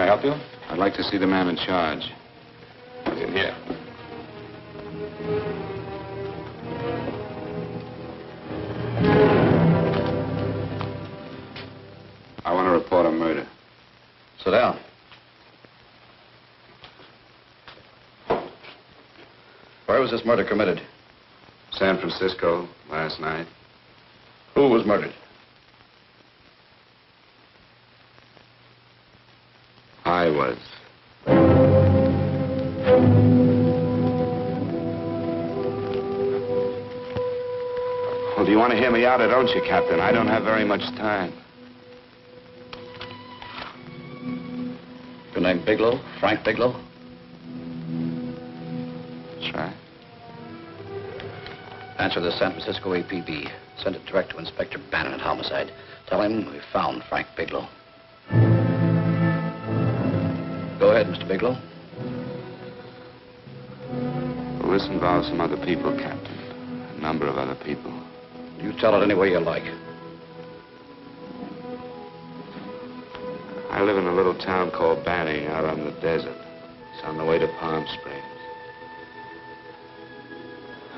I help you? I'd like to see the man in charge. He's in here. I want to report a murder. Sit down. Where was this murder committed? San Francisco, last night. Who was murdered? I was. Well, do you want to hear me out or don't you, Captain? I don't have very much time. Your name Bigelow? Frank Bigelow? That's right. Answer the San Francisco APB. Send it direct to Inspector Bannon at Homicide. Tell him we found Frank Bigelow. Go ahead, Mr. Bigelow. Well, this involves some other people, Captain. A number of other people. You tell it any way you like. I live in a little town called Banning out on the desert. It's on the way to Palm Springs.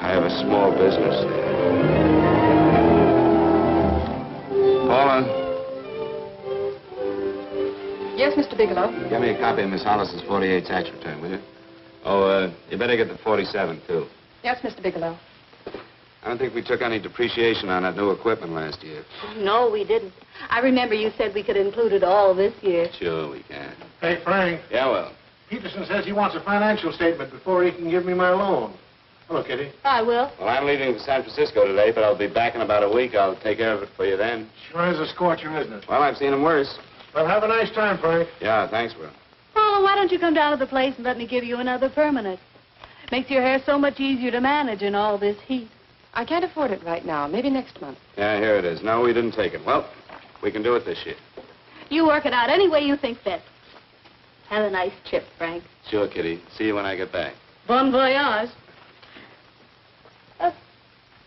I have a small business there. Paula? Yes, Mr. Bigelow? Get me a copy of Miss Hollis's 48 tax return, will you? Oh, you better get the 47, too. Yes, Mr. Bigelow. I don't think we took any depreciation on that new equipment last year. No, we didn't. I remember you said we could include it all this year. Sure, we can. Hey, Frank. Yeah, well. Peterson says he wants a financial statement before he can give me my loan. Hello, Kitty. I will. Well, I'm leaving for San Francisco today, but I'll be back in about a week. I'll take care of it for you then. Sure is a scorcher, isn't it? Well, I've seen him worse. Well, have a nice time, Frank. Yeah, thanks, Will. Oh, why don't you come down to the place and let me give you another permanent? Makes your hair so much easier to manage in all this heat. I can't afford it right now. Maybe next month. Yeah, here it is. No, we didn't take it. Well, we can do it this year. You work it out any way you think fit. Have a nice trip, Frank. Sure, Kitty. See you when I get back. Bon voyage.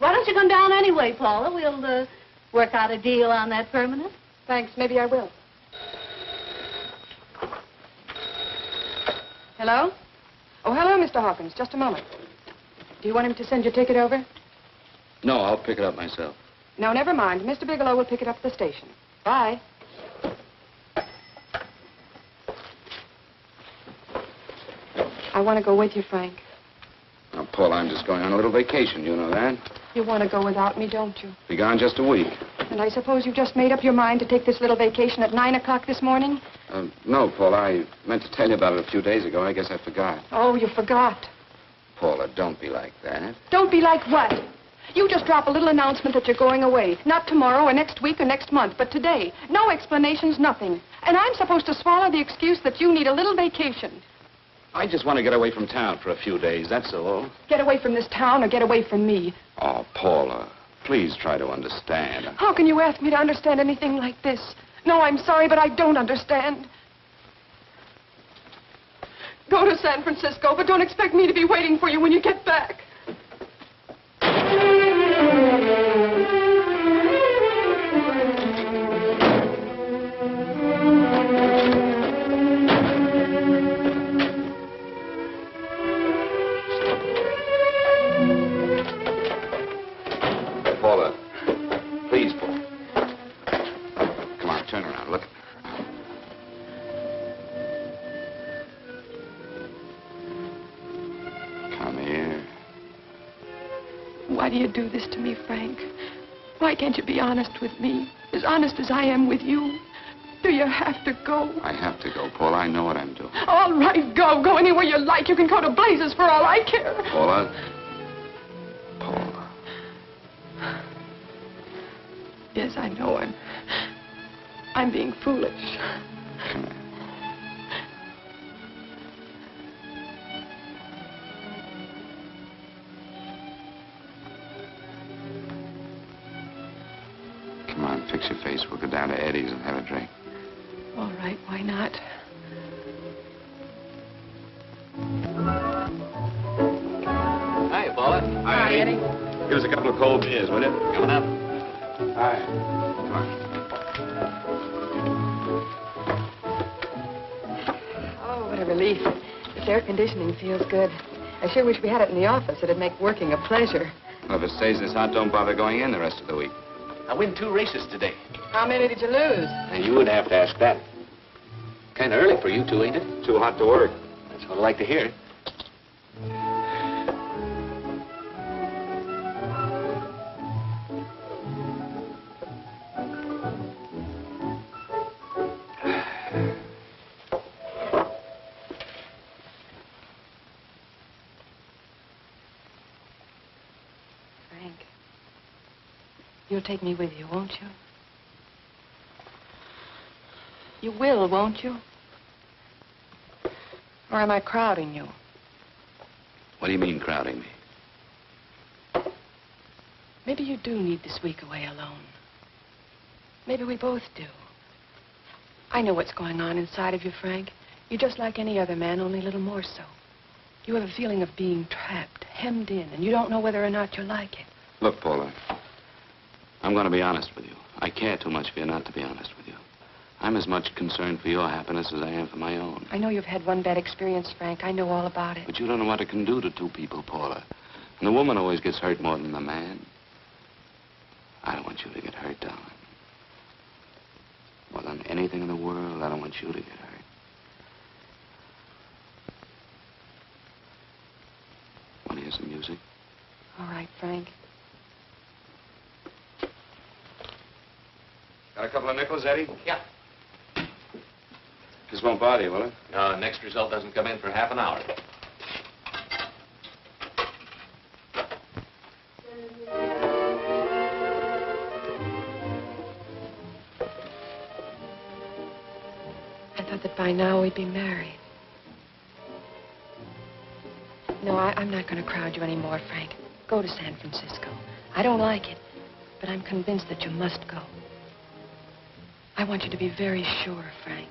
Why don't you come down anyway, Paula? We'll work out a deal on that permanent. Thanks. Maybe I will. Hello? Oh, hello, Mr. Hawkins. Just a moment. Do you want him to send your ticket over? No, I'll pick it up myself. No, never mind. Mr. Bigelow will pick it up at the station. Bye. I want to go with you, Frank. Now, Paul, I'm just going on a little vacation. You know that? You want to go without me, don't you? Be gone just a week. And I suppose you just made up your mind to take this little vacation at 9 o'clock this morning? No, Paul. I meant to tell you about it a few days ago. I guess I forgot. Oh, you forgot. Paula, don't be like that. Don't be like what? You just drop a little announcement that you're going away. Not tomorrow or next week or next month, but today. No explanations, nothing. And I'm supposed to swallow the excuse that you need a little vacation. I just want to get away from town for a few days, that's all. Get away from this town or get away from me. Oh, Paula, please try to understand. How can you ask me to understand anything like this? No, I'm sorry, but I don't understand. Go to San Francisco, but don't expect me to be waiting for you when you get back. Paula, please, Paula. Come on, turn around, look. Come here. Why do you do this to me, Frank? Why can't you be honest with me? As honest as I am with you? Do you have to go? I have to go, Paula. I know what I'm doing. All right, go. Go anywhere you like. You can go to blazes for all I care. Paula. Paula. Yes, I know. I'm being foolish. Come here. Come on, fix your face. We'll go down to Eddie's and have a drink. All right, why not? Hi, Paula. Hi, Eddie. Give us a couple of cold beers, will you? Coming up. Hi. Come on. relief. This air conditioning feels good. I sure wish we had it in the office. It'd make working a pleasure. Well, if it stays this hot, don't bother going in the rest of the week. I win 2 races today. How many did you lose? And you would have to ask that. Kind of early for you two, ain't it? Too hot to work. That's what I like to hear. You'll take me with you, won't you? You will, won't you? Or am I crowding you? What do you mean, crowding me? Maybe you do need this week away alone. Maybe we both do. I know what's going on inside of you, Frank. You're just like any other man, only a little more so. You have a feeling of being trapped, hemmed in, and you don't know whether or not you like it. Look, Paula, I'm going to be honest with you. I care too much for you not to be honest with you. I'm as much concerned for your happiness as I am for my own. I know you've had one bad experience, Frank. I know all about it. But you don't know what it can do to 2 people, Paula. And the woman always gets hurt more than the man. I don't want you to get hurt, darling. More than anything in the world, I don't want you to get hurt. Want to hear some music? All right, Frank. Got a couple of nickels, Eddie? Yeah. This won't bother you, will it? Next result doesn't come in for half an hour. I thought that by now we'd be married. No, I'm not going to crowd you anymore, Frank. Go to San Francisco. I don't like it, but I'm convinced that you must go. I want you to be very sure, Frank.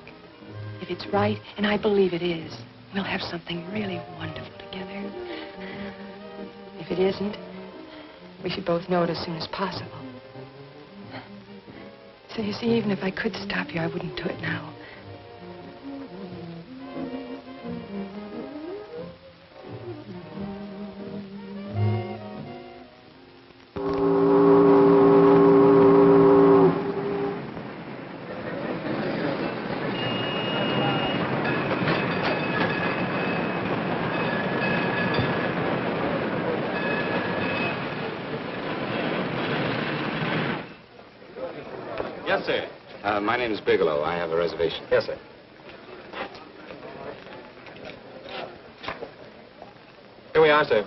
If it's right, and I believe it is, we'll have something really wonderful together. If it isn't, we should both know it as soon as possible. So you see, even if I could stop you, I wouldn't do it now. Yes, sir. My name is Bigelow. I have a reservation. Yes, sir. Here we are, sir.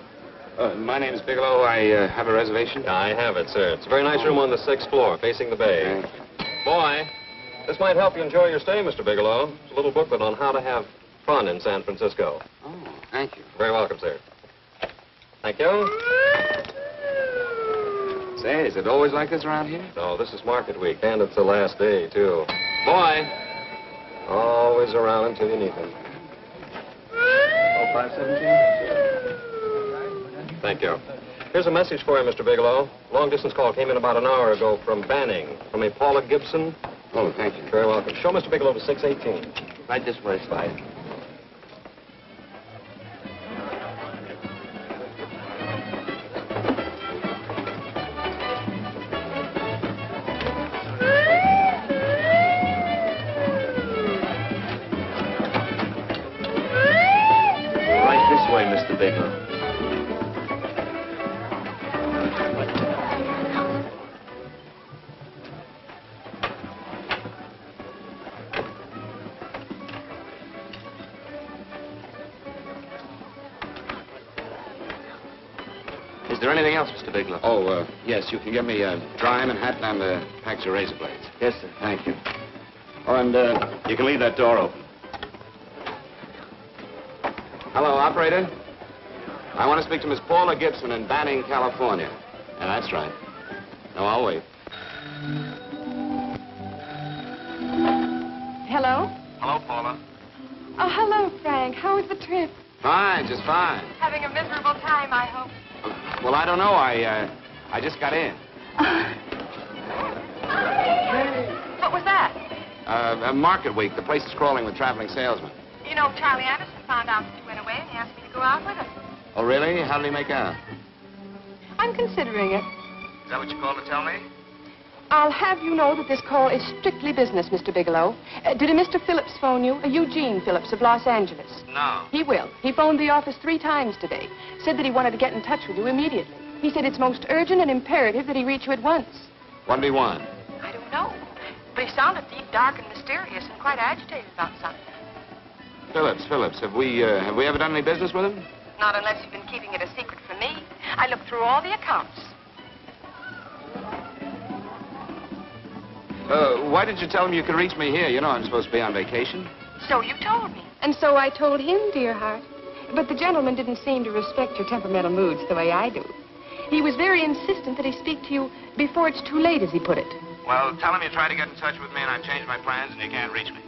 My name is Bigelow. I have a reservation. I have it, sir. It's a very nice room on the 6th floor, facing the bay. Boy, this might help you enjoy your stay, Mr. Bigelow. It's a little booklet on how to have fun in San Francisco. Oh, thank you. Very welcome, sir. Thank you. Say, is it always like this around here? No, this is market week, and it's the last day, too. Boy, always around until you need him. Oh, 517? Thank you. Here's a message for you, Mr. Bigelow. Long-distance call came in about an hour ago from Banning, from a Paula Gibson. Oh, thank you. Very welcome. Show Mr. Bigelow to 618. Right this way, Slide. Mr. Bigelow. Is there anything else, Mr. Bigelow? Oh, yes, you can get me a dry and hat and packs of razor blades. Yes, sir. Thank you. Oh, and you can leave that door open. Hello, operator. I want to speak to Miss Paula Gibson in Banning, California. Yeah, that's right. No, I'll wait. Hello? Hello, Paula. Oh, hello, Frank. How was the trip? Fine, just fine. Having a miserable time, I hope. Well, I don't know. I just got in. What was that? Market week. The place is crawling with traveling salesmen. You know, Charlie Anderson found out that you went away and he asked me to go out with him. Oh, really? How did he make out? I'm considering it. Is that what you called to tell me? I'll have you know that this call is strictly business, Mr. Bigelow. Did a Mr. Phillips phone you? Eugene Phillips of Los Angeles. No. He will. He phoned the office 3 times today. Said that he wanted to get in touch with you immediately. He said it's most urgent and imperative that he reach you at once. What did he want? I don't know. But he sounded deep, dark, and mysterious and quite agitated about something. Phillips. Have we ever done any business with him? Not unless you've been keeping it a secret from me. I looked through all the accounts. Why did you tell him you could reach me here? You know I'm supposed to be on vacation. So you told me. And so I told him, dear heart. But the gentleman didn't seem to respect your temperamental moods the way I do. He was very insistent that he speak to you before it's too late, as he put it. Well, tell him you tried to get in touch with me and I've changed my plans and you can't reach me.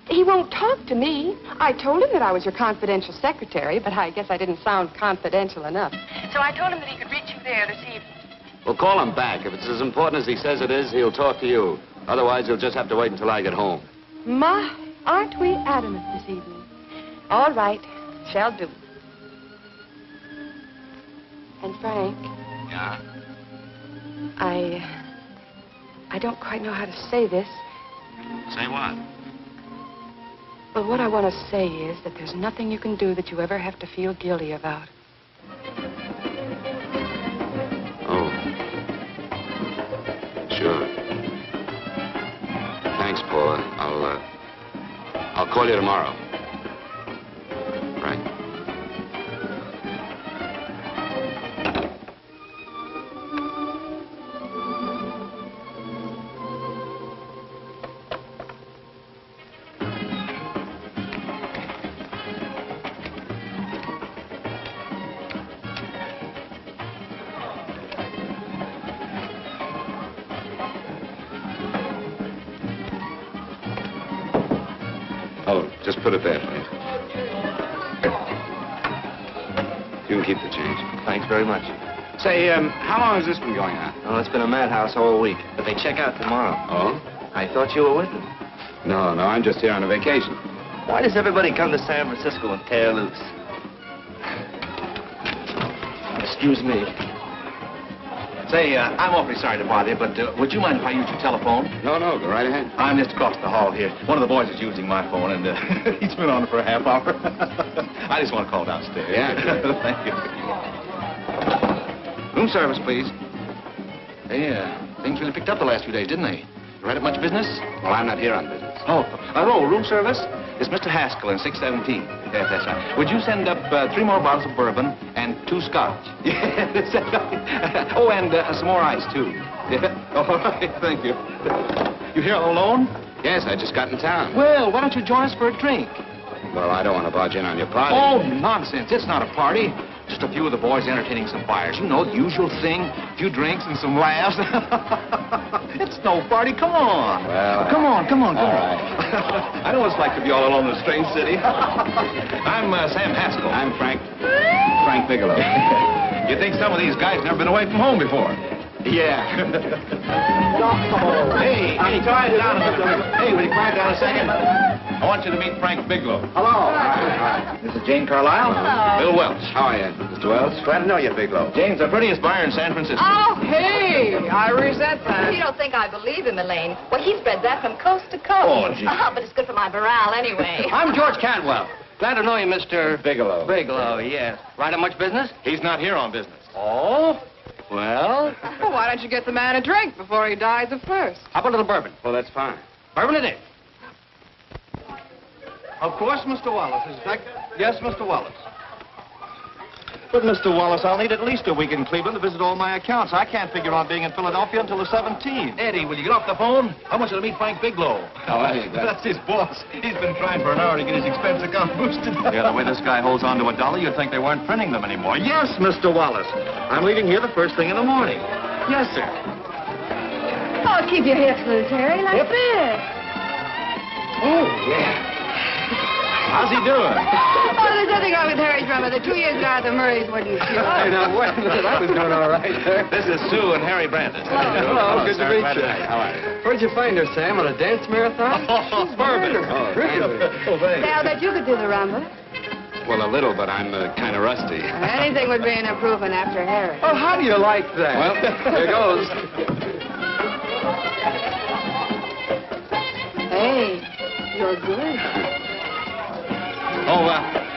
He won't talk to me. I told him that I was your confidential secretary, but I guess I didn't sound confidential enough. So I told him that he could reach you there this evening. Well, call him back. If it's as important as he says it is, he'll talk to you. Otherwise, he'll just have to wait until I get home. My, aren't we adamant this evening? All right, shall do. And Frank, Yeah? I don't quite know how to say this. Say what? Well, what I want to say is that there's nothing you can do that you ever have to feel guilty about. Oh. Sure. Thanks, Paula. I'll call you tomorrow. Right. Oh, just put it there, please. You can keep the change. Thanks very much. Say, how long has this been going on? Oh, it's been a madhouse all week, but they check out tomorrow. Oh? I thought you were with them. No, I'm just here on a vacation. Why does everybody come to San Francisco and tear loose? Excuse me. Say, I'm awfully sorry to bother you, but would you mind if I use your telephone? No, go right ahead. I'm just across the hall here. One of the boys is using my phone, and he's been on it for a half hour. I just want to call downstairs. Yeah, sure. Thank you. Room service, please. Hey, things really picked up the last few days, didn't they? You had much business? Well, I'm not here on business. Oh, room service? It's Mr. Haskell in 617. Yes, that's right. Would you send up 3 more bottles of bourbon and 2 scotch? Yes, that's right. Oh, and some more ice, too. Yeah. All right, thank you. You here all alone? Yes, I just got in town. Well, why don't you join us for a drink? Well, I don't want to barge in on your party. Oh, nonsense. It's not a party. Just a few of the boys entertaining some buyers. You know, the usual thing. A few drinks and some laughs. It's no party. Come on. Well, Come on. All right. I know what it's like to be all alone in a strange city. I'm Sam Haskell. I'm Frank Bigelow. You think some of these guys never been away from home before? Yeah. Hey, quiet down a minute. Hey, will you quiet down a second? I want you to meet Frank Bigelow. Hello. This is Jane Carlisle. Hello. Bill Welch. How are you, Mr. Wells? Glad to know you, Bigelow. Jane's the prettiest buyer in San Francisco. Oh, hey, I resent that. You don't think I believe him, Elaine? Well, he spreads that from coast to coast. Oh, gee. But it's good for my morale anyway. I'm George Cantwell. Glad to know you, Mr. Bigelow. Bigelow, yes. Right on much business? He's not here on business. Oh? Well, Well, why don't you get the man a drink before he dies of thirst? how about a little bourbon? Well, that's fine. Bourbon it is. Of course, Mr. Wallace. Yes, Mr. Wallace. But, Mr. Wallace, I'll need at least a week in Cleveland to visit all my accounts. I can't figure on being in Philadelphia until the 17th. Eddie, will you get off the phone? I want you to meet Frank Bigelow. Oh, hey, That's his boss. He's been trying for an hour to get his expense account boosted. Yeah, the way this guy holds on to $1, you'd think they weren't printing them anymore. Yes, Mr. Wallace. I'm leaving here the first thing in the morning. Yes, sir. Oh, keep your hips loose, Harry, like this. Oh, yeah. How's he doing? Oh, there's nothing wrong with Harry's drummer. The 2 years ago, the Murrays wouldn't shoot. Hey, now, wait a minute. I was doing all right there. This is Sue and Harry Brandon. Hello, good to meet glad you. How are you? Where'd you find her, Sam? On a dance marathon? Perfect. Oh, Really? Oh, thanks. Say, I'll bet you could do the rumba. Well, a little, but I'm kind of rusty. Anything would be an improvement after Harry. Oh, how do you like that? Well, here goes. Hey, you're good. Oh,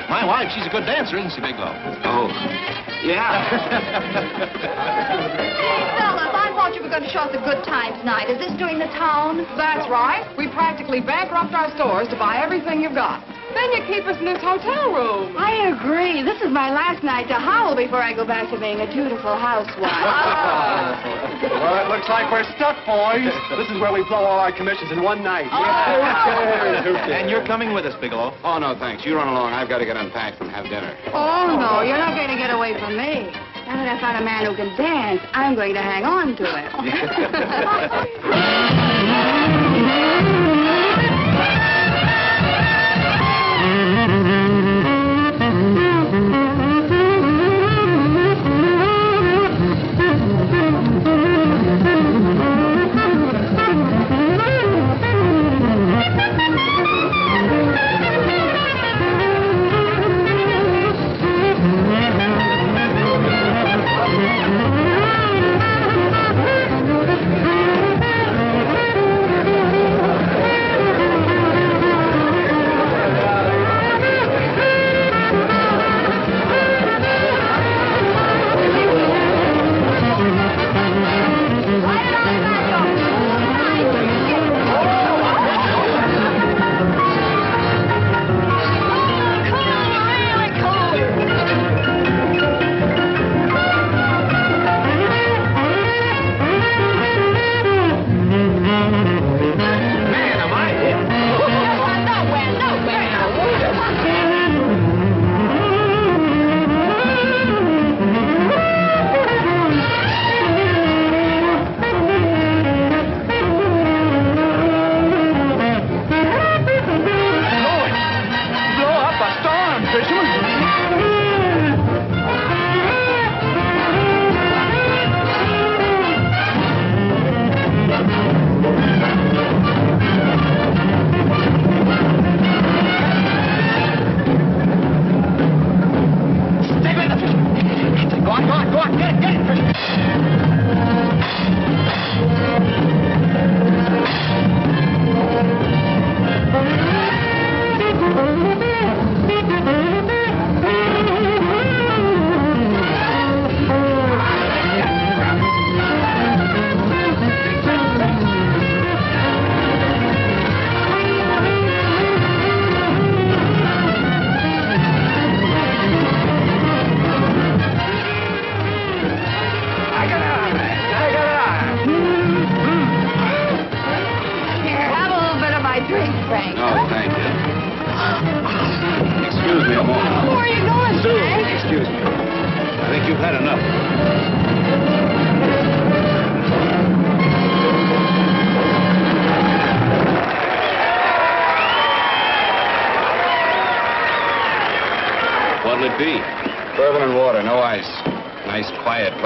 my wife, she's a good dancer, isn't she, Bigelow? Oh, yeah. Fellas, I thought you were going to show us a good time tonight. Is this doing the town? That's right. We practically bankrupt our stores to buy everything you've got. Then you keep us in this hotel room. I agree. This is my last night to howl before I go back to being a dutiful housewife. Well, it looks like we're stuck, boys. This is where we blow all our commissions in one night. And you're coming with us, Bigelow. Oh, no, thanks. You run along. I've got to get unpacked and have dinner. Oh, no, you're not going to get away from me. Now that I found a man who can dance, I'm going to hang on to it.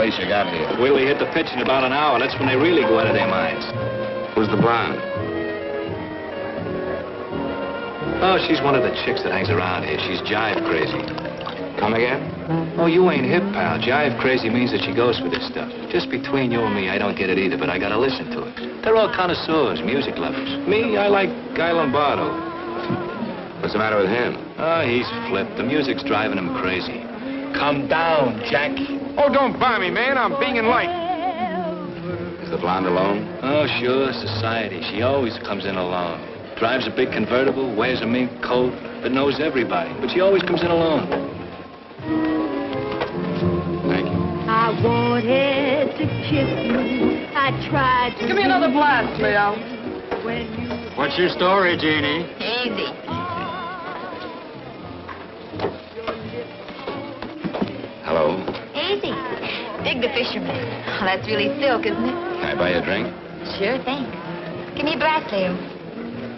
You got here. Wait till we hit the pitch in about an hour. That's when they really go out of their minds. Who's the blonde? Oh, she's one of the chicks that hangs around here. She's jive crazy. Come again? Oh, you ain't hip, pal. Jive crazy means that she goes for this stuff. Just between you and me, I don't get it either, but I gotta listen to it. They're all connoisseurs, music lovers. Me, I like Guy Lombardo. What's the matter with him? Oh, he's flipped. The music's driving him crazy. Come down, Jack. Oh, don't buy me, man. I'm being light. Is the blonde alone? Oh, sure, society. She always comes in alone. Drives a big convertible, wears a mink coat, but knows everybody. But she always comes in alone. Thank you. I wanted to kiss you. I tried to... Give me another blast, Leo. What's your story, Jeannie? Easy. Hello. Easy. Dig the fisherman. Oh, that's really silk, isn't it? Can I buy you a drink? Sure thing. Give me a blast, Leo.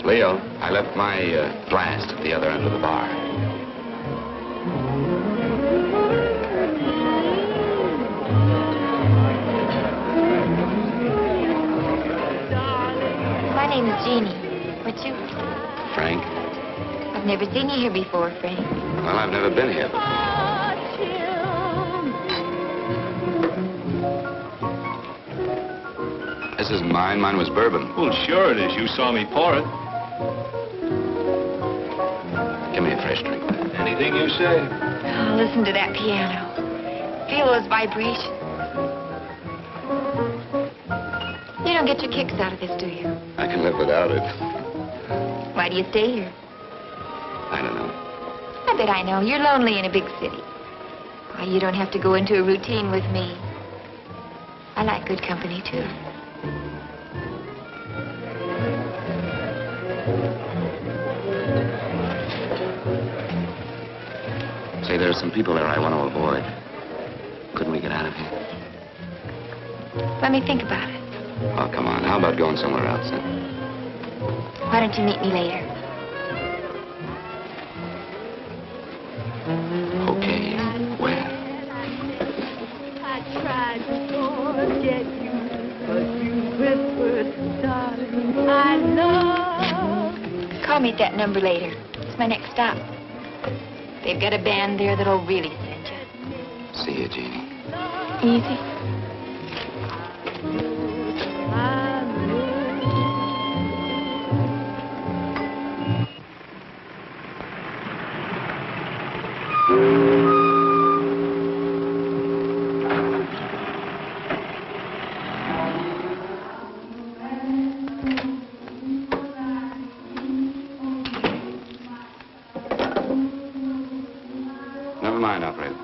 Leo, I left my glass at the other end of the bar. My name is Jeannie. What's you? Frank? I've never seen you here before, Frank. Well, I've never been here before. This isn't mine. Mine was bourbon. Well, sure it is. You saw me pour it. Give me a fresh drink. Anything you say. Oh, listen to that piano. Feel those vibrations. You don't get your kicks out of this, do you? I can live without it. Why do you stay here? I don't know. I bet I know. You're lonely in a big city. Why, you don't have to go into a routine with me. I like good company, too. Say, there are some people there I want to avoid. Couldn't we get out of here? Let me think about it. Oh, come on. How about going somewhere else, then? Why don't you meet me later? Okay. Where? I tried to forget you, but you whispered, darling, I love. Call me at that number later. It's my next stop. They've got a band there that'll really send you. See you, Jeannie. Easy. Never mind, operator.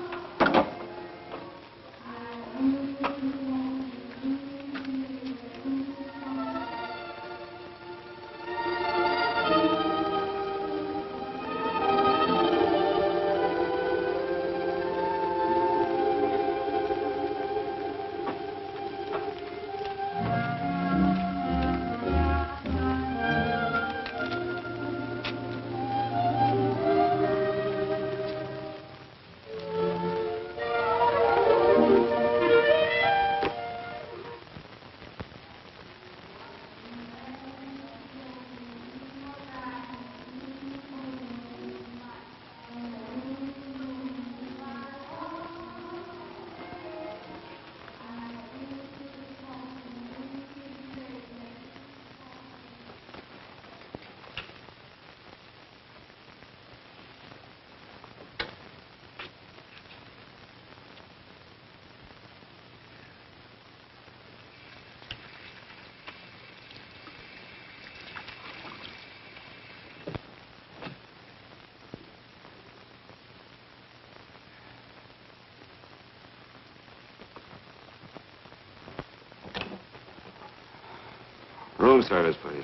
Room service, please.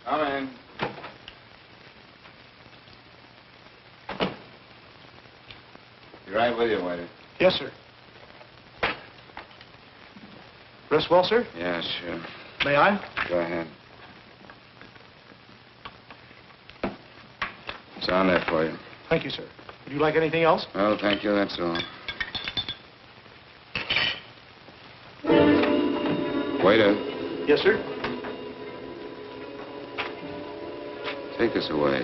Come in. Be right with you, waiter. Yes, sir. Rest well, sir? Yeah, sure. May I? Go ahead. It's on there for you. Thank you, sir. Would you like anything else? Oh, thank you, that's all. Waiter, Yes, sir. take this away.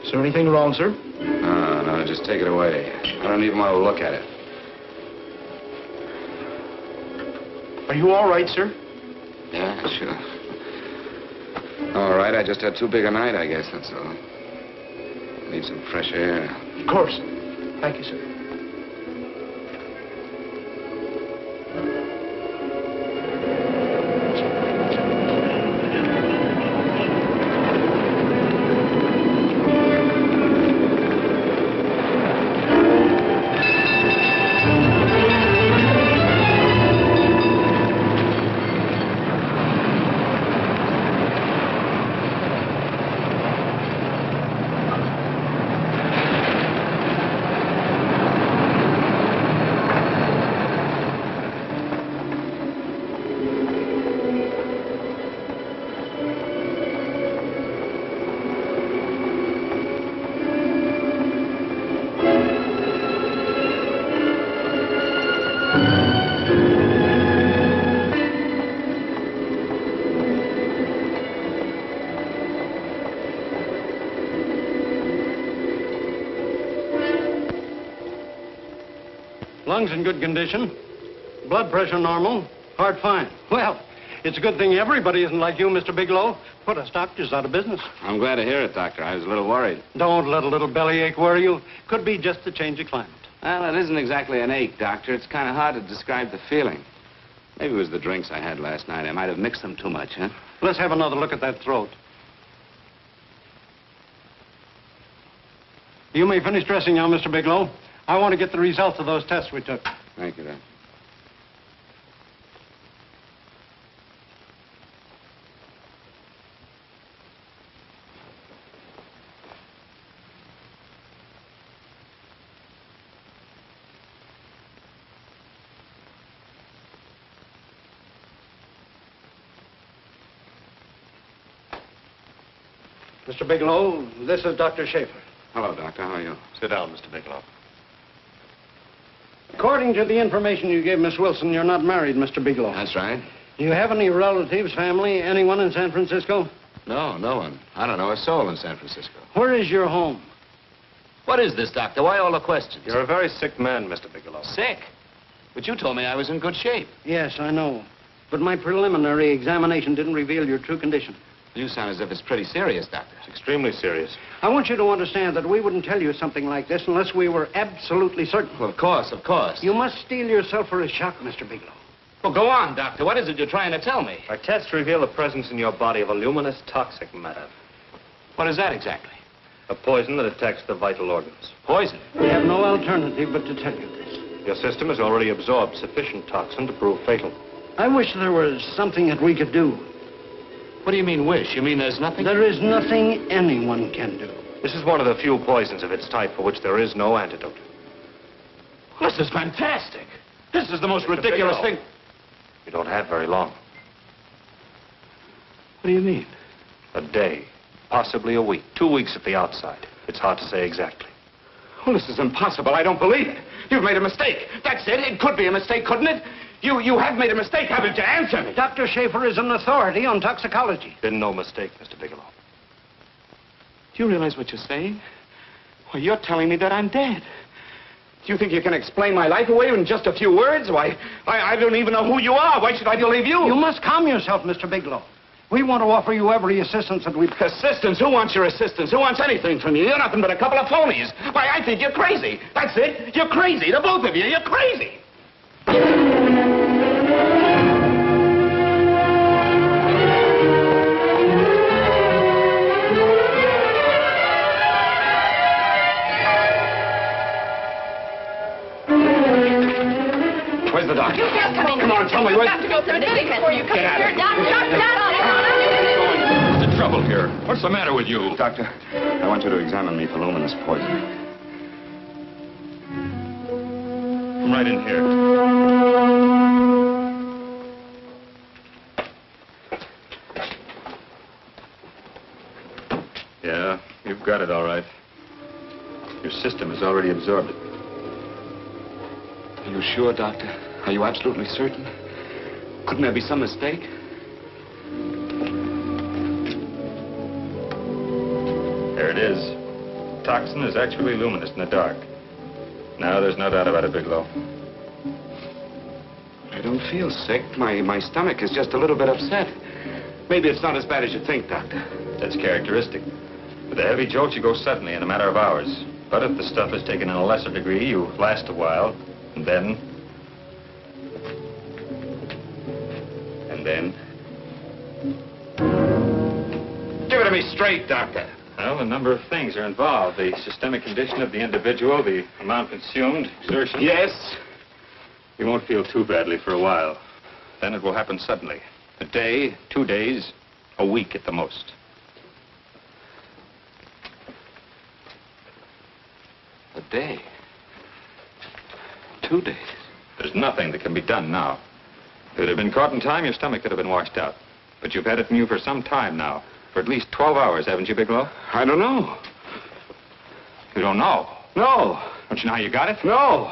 Is there anything wrong, sir? No, just take it away. I don't even want to look at it. Are you all right, sir? Yeah, sure. All right, I just had too big a night, I guess, that's all. Need some fresh air. Of course. Thank you, sir. Lungs in good condition. Blood pressure normal. Heart fine. Well, it's a good thing everybody isn't like you, Mr. Bigelow. Put us doctors out of business. I'm glad to hear it, Doctor. I was a little worried. Don't let a little bellyache worry you. Could be just the change of climate. Well, it isn't exactly an ache, Doctor. It's kind of hard to describe the feeling. Maybe it was the drinks I had last night. I might have mixed them too much, huh? Let's have another look at that throat. You may finish dressing now, Mr. Bigelow. I want to get the results of those tests we took. Thank you, Doctor. Mr. Bigelow, this is Dr. Schaefer. Hello, Doctor. How are you? Sit down, Mr. Bigelow. According to the information you gave Miss Wilson, you're not married, Mr. Bigelow. That's right. Do you have any relatives, family, anyone in San Francisco? No, no one. I don't know a soul in San Francisco. Where is your home? What is this, Doctor? Why all the questions? You're a very sick man, Mr. Bigelow. Sick? But you told me I was in good shape. Yes, I know. But my preliminary examination didn't reveal your true condition. You sound as if it's pretty serious, Doctor. It's extremely serious. I want you to understand that we wouldn't tell you something like this unless we were absolutely certain. Well, of course, of course. You must steel yourself for a shock, Mr. Bigelow. Well, go on, Doctor. What is it you're trying to tell me? Our tests reveal the presence in your body of a luminous toxic matter. What is that exactly? A poison that attacks the vital organs. Poison? We have no alternative but to tell you this. Your system has already absorbed sufficient toxin to prove fatal. I wish there was something that we could do. What do you mean, wish? You mean there's nothing? There is nothing anyone can do. This is one of the few poisons of its type for which there is no antidote. This is fantastic. This is the most ridiculous thing. You don't have very long. What do you mean? A day, possibly a week, 2 weeks at the outside. It's hard to say exactly. Oh, this is impossible. I don't believe it. You've made a mistake. That's it. It could be a mistake, couldn't it? You have made a mistake, haven't you? Answer me. Dr. Schaefer is an authority on toxicology. Been no mistake, Mr. Bigelow. Do you realize what you're saying? Well, you're telling me that I'm dead. Do you think you can explain my life away in just a few words? Why, I don't even know who you are. Why should I believe you? You must calm yourself, Mr. Bigelow. We want to offer you every assistance that we... Assistance? Who wants your assistance? Who wants anything from you? You're nothing but a couple of phonies. Why, I think you're crazy. That's it. You're crazy. The both of you. You're crazy. Where's the doctor? You can't come in. Come on, tell me where... You have to go through the big before you come Get out here. of here. Doctor! What's the trouble here? What's the matter with you? Doctor, I want you to examine me for luminous poison. Come right in here. Yeah, you've got it all right. Your system has already absorbed it. Are you sure, Doctor? Are you absolutely certain? Couldn't there be some mistake? There it is. Toxin is actually luminous in the dark. Now, there's no doubt about it, Bigelow. I don't feel sick. My stomach is just a little bit upset. Maybe it's not as bad as you think, Doctor. That's characteristic. With a heavy jolt, you go suddenly in a matter of hours. But if the stuff is taken in a lesser degree, you last a while, and then... Give it to me straight, Doctor. Well, a number of things are involved. The systemic condition of the individual, the amount consumed, exertion. Yes? You won't feel too badly for a while. Then it will happen suddenly. A day, 2 days, a week at the most. A day. 2 days. There's nothing that can be done now. If it had been caught in time, your stomach could have been washed out. But you've had it in you for some time now. For at least 12 hours, haven't you, Bigelow? I don't know. You don't know? No. Don't you know how you got it? No.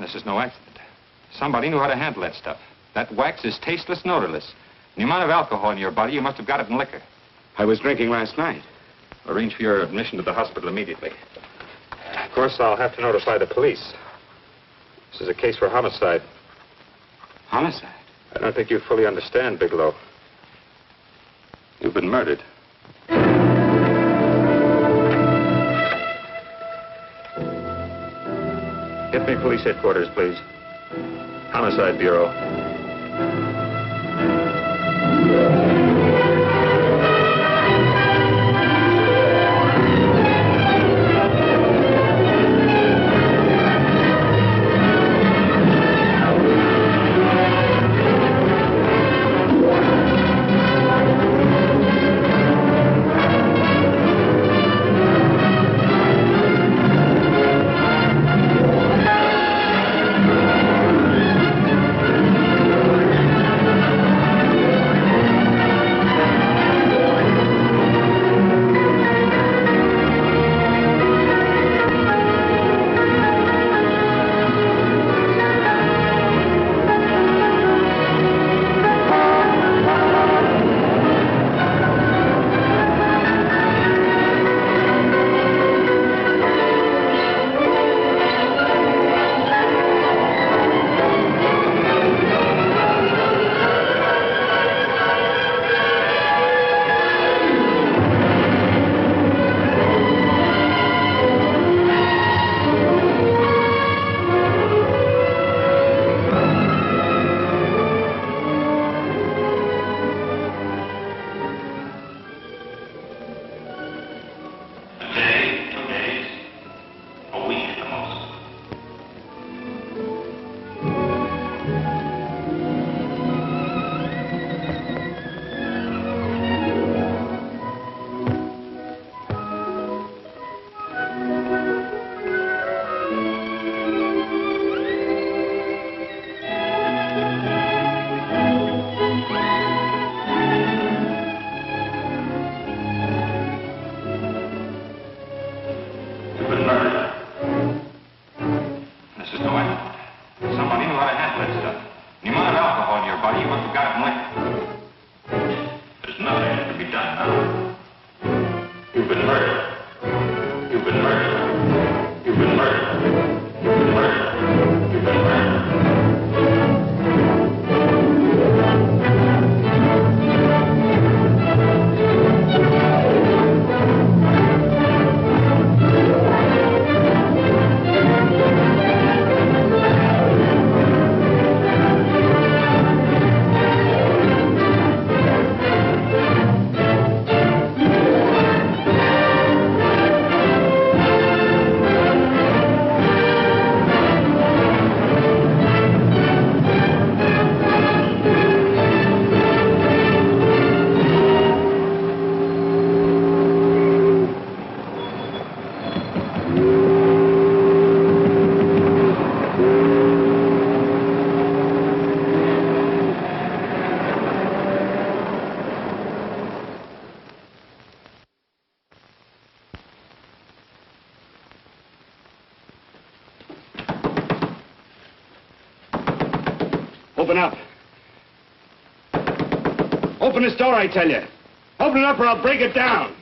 This is no accident. Somebody knew how to handle that stuff. That wax is tasteless and odorless. The amount of alcohol in your body, you must have got it in liquor. I was drinking last night. Arrange for your admission to the hospital immediately. Of course, I'll have to notify the police. This is a case for homicide. Homicide? I don't think you fully understand, Bigelow. You've been murdered. Get me police headquarters, please. Homicide Bureau. Open up. Open this door, I tell you. Open it up or I'll break it down.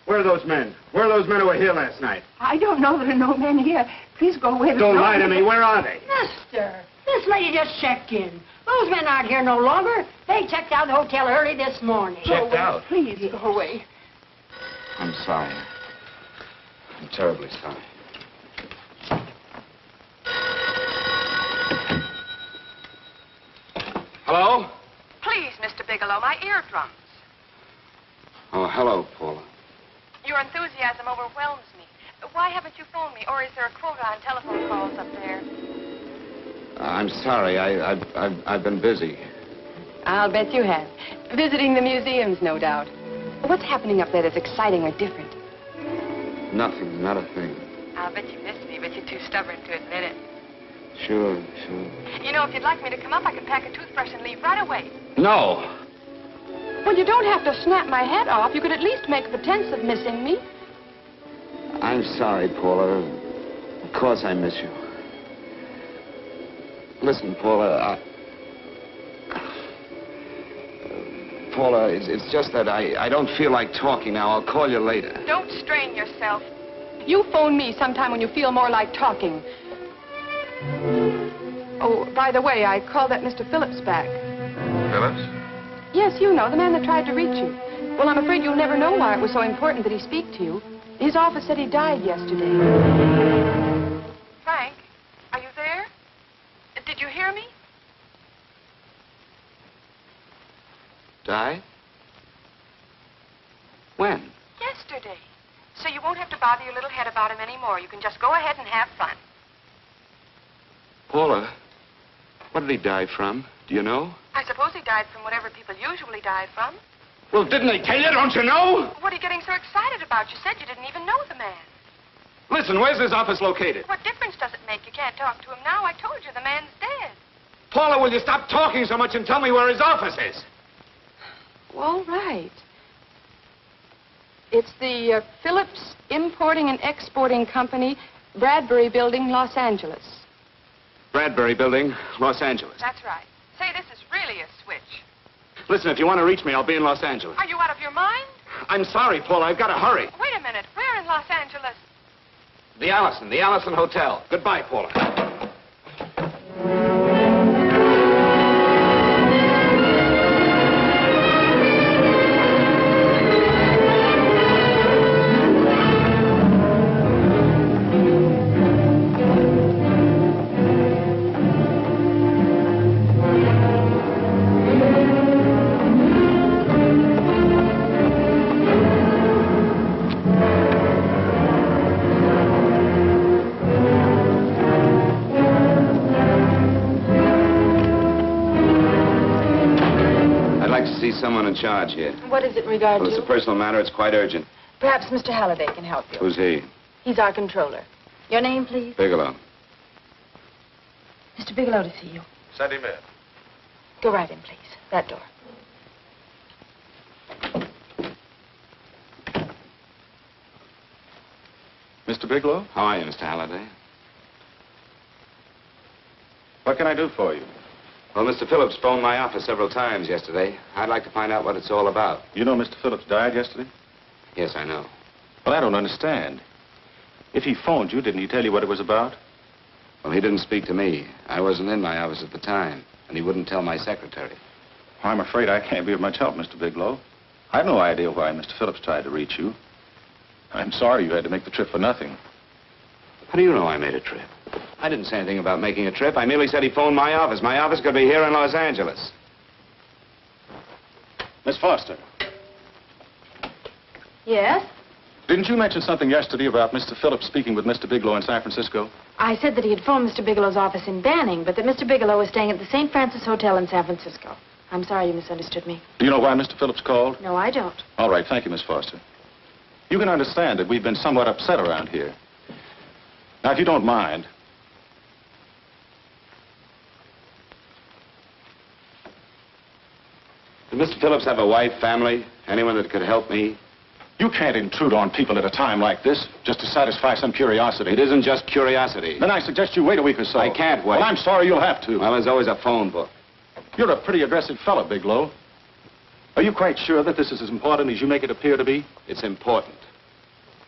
Where are those men? Where are those men who were here last night? I don't know. There are no men here. Please go away. Don't lie to me. Where are they? Mister, this lady just checked in. Those men aren't here no longer. They checked out of the hotel early this morning. Checked out? Please go away. I'm sorry. I'm terribly sorry. Hello? Please, Mr. Bigelow, my eardrums. Oh, hello, Paula. Your enthusiasm overwhelms me. Why haven't you phoned me? Or is there a quota on telephone calls up there? I'm sorry. I've been busy. I'll bet you have. Visiting the museums, no doubt. What's happening up there that's exciting or different? Nothing, not a thing. I'll bet you miss me, but you're too stubborn to admit it. Sure. You know, if you'd like me to come up, I can pack a toothbrush and leave right away. No. Well, you don't have to snap my head off. You could at least make a pretense of missing me. I'm sorry, Paula. Of course I miss you. Listen, Paula, Paula, it's just that I don't feel like talking now. I'll call you later. Don't strain yourself. You phone me sometime when you feel more like talking. Oh, by the way, I called that Mr. Phillips back. Phillips? Yes, you know, the man that tried to reach you. Well, I'm afraid you'll never know why it was so important that he speak to you. His office said he died yesterday. Frank, are you there? Did you hear me? Died? When? Yesterday. So you won't have to bother your little head about him anymore. You can just go ahead and have fun. Paula, what did he die from? Do you know? I suppose he died from whatever people usually die from. Well, didn't they tell you? Don't you know? What are you getting so excited about? You said you didn't even know the man. Listen, where's his office located? What difference does it make? You can't talk to him now. I told you the man's dead. Paula, will you stop talking so much and tell me where his office is? All right. It's the Phillips Importing and Exporting Company, Bradbury Building, Los Angeles. Bradbury Building, Los Angeles. That's right. Say, this is really a switch. Listen, if you want to reach me, I'll be in Los Angeles. Are you out of your mind? I'm sorry, Paula. I've got to hurry. Wait a minute. Where in Los Angeles? The Allison Hotel. Goodbye, Paula. Someone in charge here. What is it regard Well, it's a personal matter. It's quite urgent. Perhaps Mr. Halliday can help you. Who's he? He's our controller. Your name, please? Bigelow. Mr. Bigelow to see you. Send him in. Go right in, please. That door. Mr. Bigelow? How are you, Mr. Halliday? What can I do for you? Well, Mr. Phillips phoned my office several times yesterday. I'd like to find out what it's all about. You know Mr. Phillips died yesterday? Yes, I know. Well, I don't understand. If he phoned you, didn't he tell you what it was about? Well, he didn't speak to me. I wasn't in my office at the time, and he wouldn't tell my secretary. Well, I'm afraid I can't be of much help, Mr. Bigelow. I've no idea why Mr. Phillips tried to reach you. I'm sorry you had to make the trip for nothing. How do you know I made a trip? I didn't say anything about making a trip. I merely said he phoned my office. My office could be here in Los Angeles. Miss Foster, Yes? didn't you mention something yesterday about Mr. Phillips speaking with Mr. Bigelow in San Francisco? I said that he had phoned Mr. Bigelow's office in Banning, but that Mr. Bigelow was staying at the St. Francis Hotel in San Francisco. I'm sorry you misunderstood me. Do you know why Mr. Phillips called? No, I don't. All right, thank you, Miss Foster. You can understand that we've been somewhat upset around here. Now, if you don't mind, Did Mr. Phillips have a wife, family, anyone that could help me? you can't intrude on people at a time like this just to satisfy some curiosity. It isn't just curiosity. Then I suggest you wait a week or so. I can't wait. Well, I'm sorry you'll have to. Well, there's always a phone book. You're a pretty aggressive fellow, Bigelow. Are you quite sure that this is as important as you make it appear to be? It's important.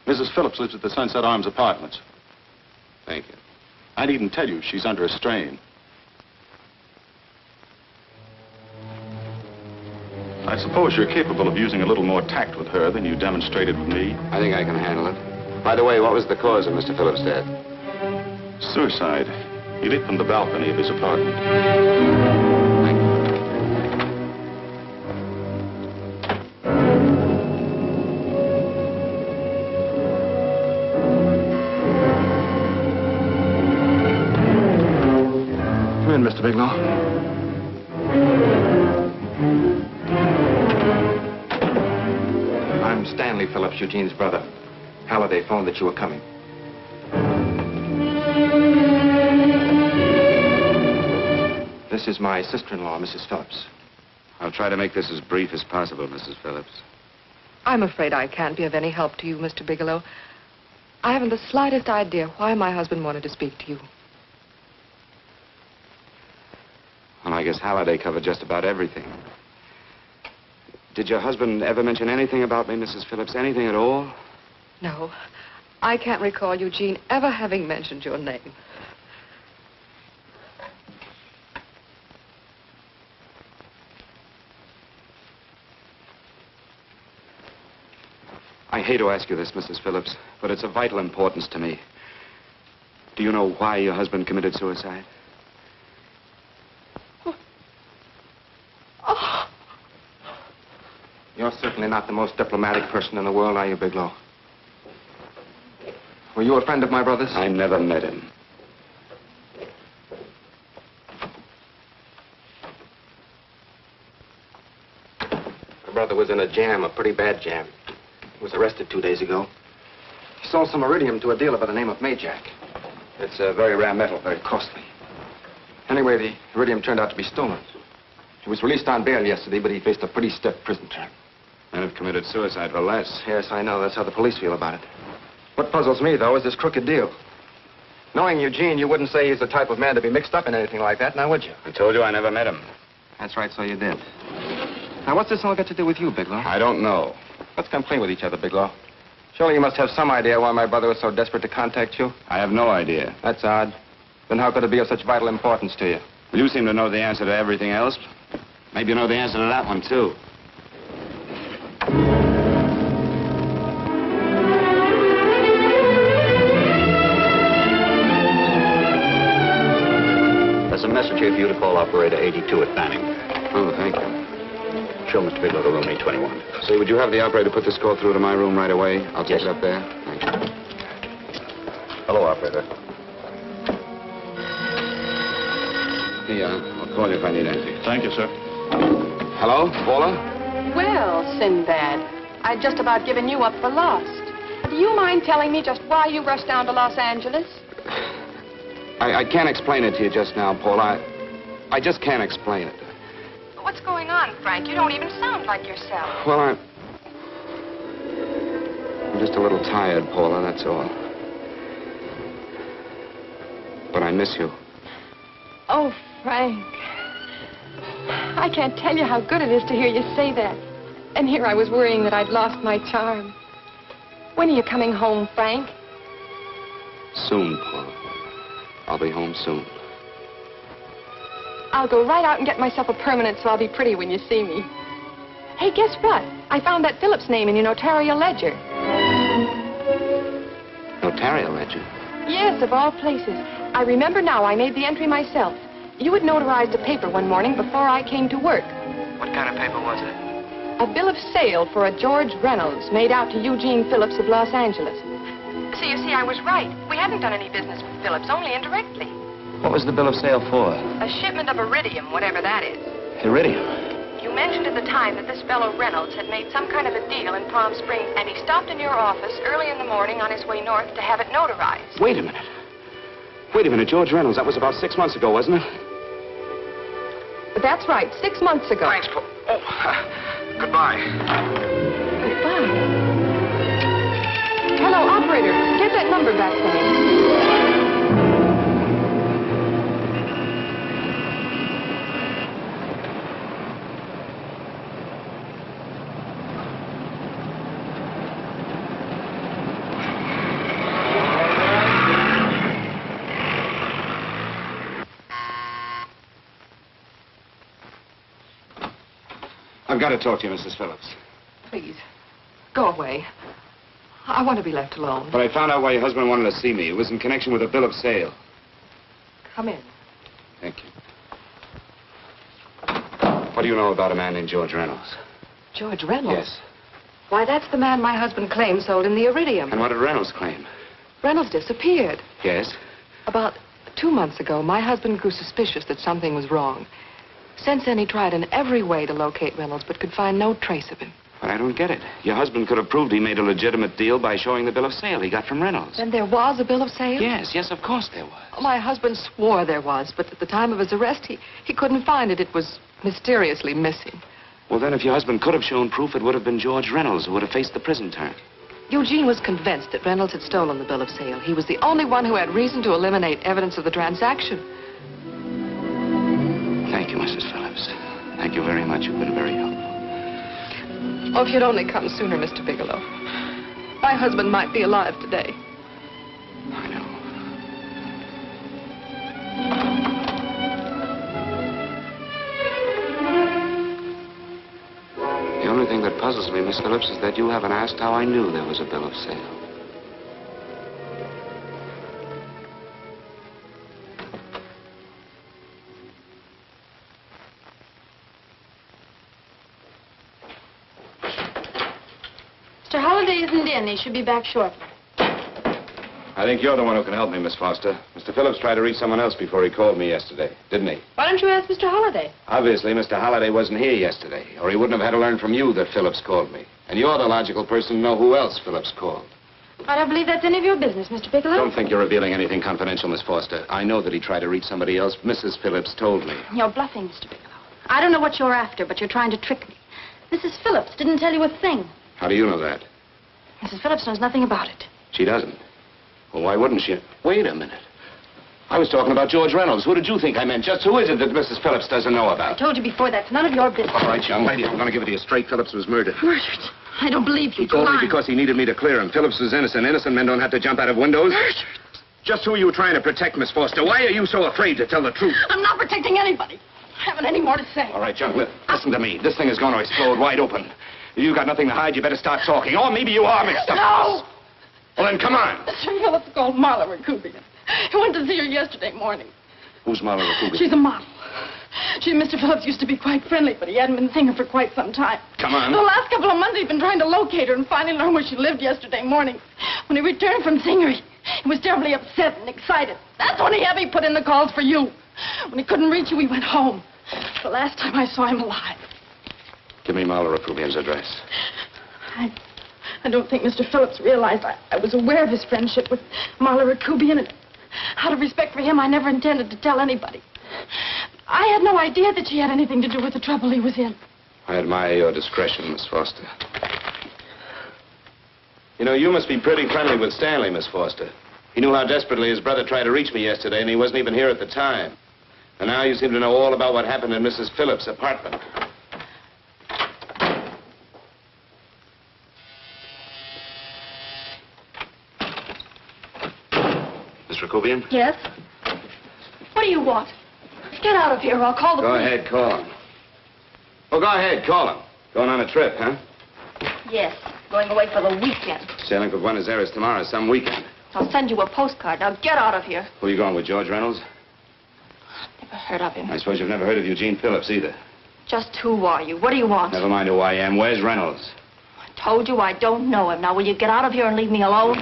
Mrs. Phillips lives at the Sunset Arms Apartments. Thank you. I needn't tell you she's under a strain. I suppose you're capable of using a little more tact with her than you demonstrated with me. I think I can handle it. By the way, what was the cause of Mr. Phillips' death? Suicide. He leaped from the balcony of his apartment. Thank you. Come in, Mr. Bigelow. I'm Stanley Phillips, Eugene's brother. Halliday phoned that you were coming. This is my sister-in-law, Mrs. Phillips. I'll try to make this as brief as possible, Mrs. Phillips. I'm afraid I can't be of any help to you, Mr. Bigelow. I haven't the slightest idea why my husband wanted to speak to you. Well, I guess Halliday covered just about everything. Did your husband ever mention anything about me, Mrs. Phillips? Anything at all? No, I can't recall Eugene ever having mentioned your name. I hate to ask you this, Mrs. Phillips, but it's of vital importance to me. Do you know why your husband committed suicide? Oh. You're certainly not the most diplomatic person in the world, are you, Bigelow? Were you a friend of my brother's? I never met him. My brother was in a jam, a pretty bad jam. He was arrested 2 days ago. He sold some iridium to a dealer by the name of Majak. It's a very rare metal, very costly. Anyway, the iridium turned out to be stolen. He was released on bail yesterday, but he faced a pretty stiff prison term. Men have committed suicide for less. Yes, I know. That's how the police feel about it. What puzzles me, though, is this crooked deal. Knowing Eugene, you wouldn't say he's the type of man to be mixed up in anything like that, now would you? I told you I never met him. That's right, so you did. Now, what's this all got to do with you, Bigelow? I don't know. Let's come clean with each other, Bigelow. Surely you must have some idea why my brother was so desperate to contact you. I have no idea. That's odd. Then how could it be of such vital importance to you? Well, you seem to know the answer to everything else. Maybe you know the answer to that one, too. There's a message here for you to call operator 82 at Banning. Oh, thank you. Show Mr. Bigelow to room 821. Say, would you have the operator put this call through to my room right away? I'll take it up there. Thank you. Hello, operator. Yeah, I'll call you if I need anything. Thank you, sir. Hello, Paula? Well, Sinbad, I'd just about given you up for lost. Do you mind telling me just why you rushed down to Los Angeles? I can't explain it to you just now, Paula. I just can't explain it. What's going on, Frank? You don't even sound like yourself. Well, I'm just a little tired, Paula, that's all. But I miss you. Oh, Frank. I can't tell you how good it is to hear you say that. And here I was worrying that I'd lost my charm. When are you coming home, Frank? Soon, Paula. I'll be home soon. I'll go right out and get myself a permanent so I'll be pretty when you see me. Hey, guess what? I found that Phillips name in your notarial ledger. Notarial ledger? Yes, of all places. I remember now I made the entry myself. You had notarized a paper one morning before I came to work. What kind of paper was it? A bill of sale for a George Reynolds made out to Eugene Phillips of Los Angeles. So you see, I was right. We hadn't done any business with Phillips, only indirectly. What was the bill of sale for? A shipment of iridium, whatever that is. Iridium. You mentioned at the time that this fellow Reynolds had made some kind of a deal in Palm Springs, and he stopped in your office early in the morning on his way north to have it notarized. Wait a minute. Wait a minute, George Reynolds. That was about 6 months ago, wasn't it? That's right, 6 months ago. Thanks, Paul. Oh, goodbye. Goodbye. Hello, operator. Get that number back for me. I've got to talk to you, Mrs. Phillips. Please, go away. I want to be left alone. But I found out why your husband wanted to see me. It was in connection with a bill of sale. Come in. Thank you. What do you know about a man named George Reynolds? George Reynolds? Yes. Why, that's the man my husband claimed sold him the iridium. And what did Reynolds claim? Reynolds disappeared. Yes? About 2 months ago, my husband grew suspicious that something was wrong. Since then, he tried in every way to locate Reynolds, but could find no trace of him. But I don't get it. Your husband could have proved he made a legitimate deal by showing the bill of sale he got from Reynolds. Then there was a bill of sale? Yes, of course there was. My husband swore there was, but at the time of his arrest, he couldn't find it. It was mysteriously missing. Well, then, if your husband could have shown proof, it would have been George Reynolds who would have faced the prison term. Eugene was convinced that Reynolds had stolen the bill of sale. He was the only one who had reason to eliminate evidence of the transaction. Thank you, Mrs. Phillips. Thank you very much. You've been very helpful. Oh, if you'd only come sooner, Mr. Bigelow. My husband might be alive today. I know. The only thing that What puzzles me, Miss Phillips, is that you haven't asked how I knew there was a bill of sale. Mr. Holliday isn't in. He should be back shortly. I think you're the one who can help me, Miss Foster. Mr. Phillips tried to reach someone else before he called me yesterday, didn't he? Why don't you ask Mr. Holliday? Obviously, Mr. Holliday wasn't here yesterday, or he wouldn't have had to learn from you that Phillips called me. And you're the logical person to know who else Phillips called. I don't believe that's any of your business, Mr. Bigelow. Don't think you're revealing anything confidential, Miss Foster. I know that he tried to reach somebody else. Mrs. Phillips told me. You're bluffing, Mr. Bigelow. I don't know what you're after, but you're trying to trick me. Mrs. Phillips didn't tell you a thing. How do you know that? Mrs. Phillips knows nothing about it. She doesn't. Well, why wouldn't she? Wait a minute. I was talking about George Reynolds. Who did you think I meant? Just who is it that Mrs. Phillips doesn't know I about? told you before, that's none of your business. All right, young lady, I'm going to give it to you straight. Phillips was murdered. Murdered? I don't believe you. He told me because he needed me to clear him. Phillips was innocent. Innocent men don't have to jump out of windows. Murdered? Just who are you trying to protect, Miss Foster? Why are you so afraid to tell the truth? I'm not protecting anybody. I haven't any more to say. All right, young, listen to me. This thing is going to explode wide open. If you've got nothing to hide, you better start talking. Or maybe you are mixed up. No! Well, then come on. Mr. Phillips called Marla Rakubian. He went to see her yesterday morning. Who's Marla Rakubian? She's a model. She and Mr. Phillips used to be quite friendly, but he hadn't been seeing her for quite some time. Come on. The last couple of months, he'd been trying to locate her and finally learned where she lived yesterday morning. When he returned from seeing her, he was terribly upset and excited. That's when he had me put in the calls for you. When he couldn't reach you, he went home. The last time I saw him alive. Give me Marla Rakubian's address. I don't think Mr. Phillips realized I was aware of his friendship with Marla Rakubian, and out of respect for him, I never intended to tell anybody. I had no idea that she had anything to do with the trouble he was in. I admire your discretion, Miss Foster. You know, you must be pretty friendly with Stanley, Miss Foster. He knew how desperately his brother tried to reach me yesterday, and he wasn't even here at the time. And now you seem to know all about what happened in Mrs. Phillips' apartment. Miss Rakubian? Yes? What do you want? Get out of here or I'll call the Go police. ahead, call him. Oh, go ahead, call him. Going on a trip, huh? Yes, going away for the weekend. Sailing for Buenos Aires tomorrow, some weekend. I'll send you a postcard. Now get out of here. Who are you going with, George Reynolds? Never heard of him. I suppose you've never heard of Eugene Phillips either. Just who are you? What do you want? Never mind who I am. Where's Reynolds? I told you I don't know him. Now will you get out of here and leave me alone?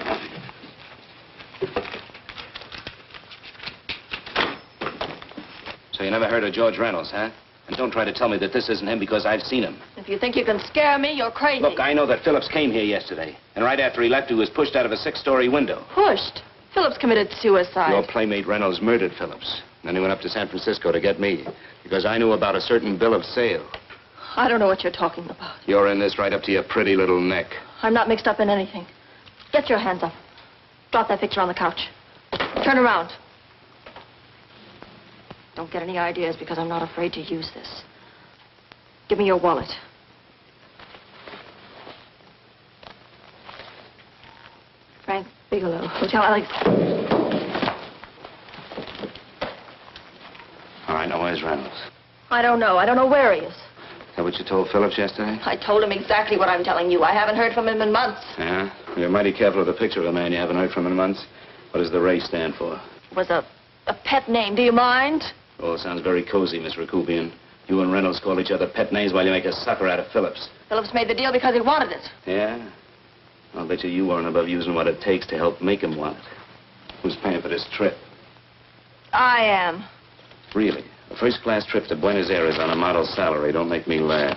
So you never heard of George Reynolds, huh? And don't try to tell me that this isn't him because I've seen him. If you think you can scare me, you're crazy. Look, I know that Phillips came here yesterday. And right after he left, he was pushed out of a 6-story window. Pushed? Phillips committed suicide. Your playmate Reynolds murdered Phillips. Then he went up to San Francisco to get me. Because I knew about a certain bill of sale. I don't know what you're talking about. You're in this right up to your pretty little neck. I'm not mixed up in anything. Get your hands up. Drop that picture on the couch. Turn around. Don't get any ideas because I'm not afraid to use this. Give me your wallet. Frank Bigelow, Hotel Alex. All right, now where's Reynolds? I don't know. I don't know where he is. Is that what you told Phillips yesterday? I told him exactly what I'm telling you. I haven't heard from him in months. Yeah? You're mighty careful of the picture of a man you haven't heard from in months. What does the Ray stand for? It was a pet name. Do you mind? Oh, it sounds very cozy, Miss Rakubian. You and Reynolds call each other pet names while you make a sucker out of Phillips. Phillips made the deal because he wanted it. Yeah? I'll bet you weren't above using what it takes to help make him want it. Who's paying for this trip? I am. Really? A first-class trip to Buenos Aires on a model salary. Don't make me laugh.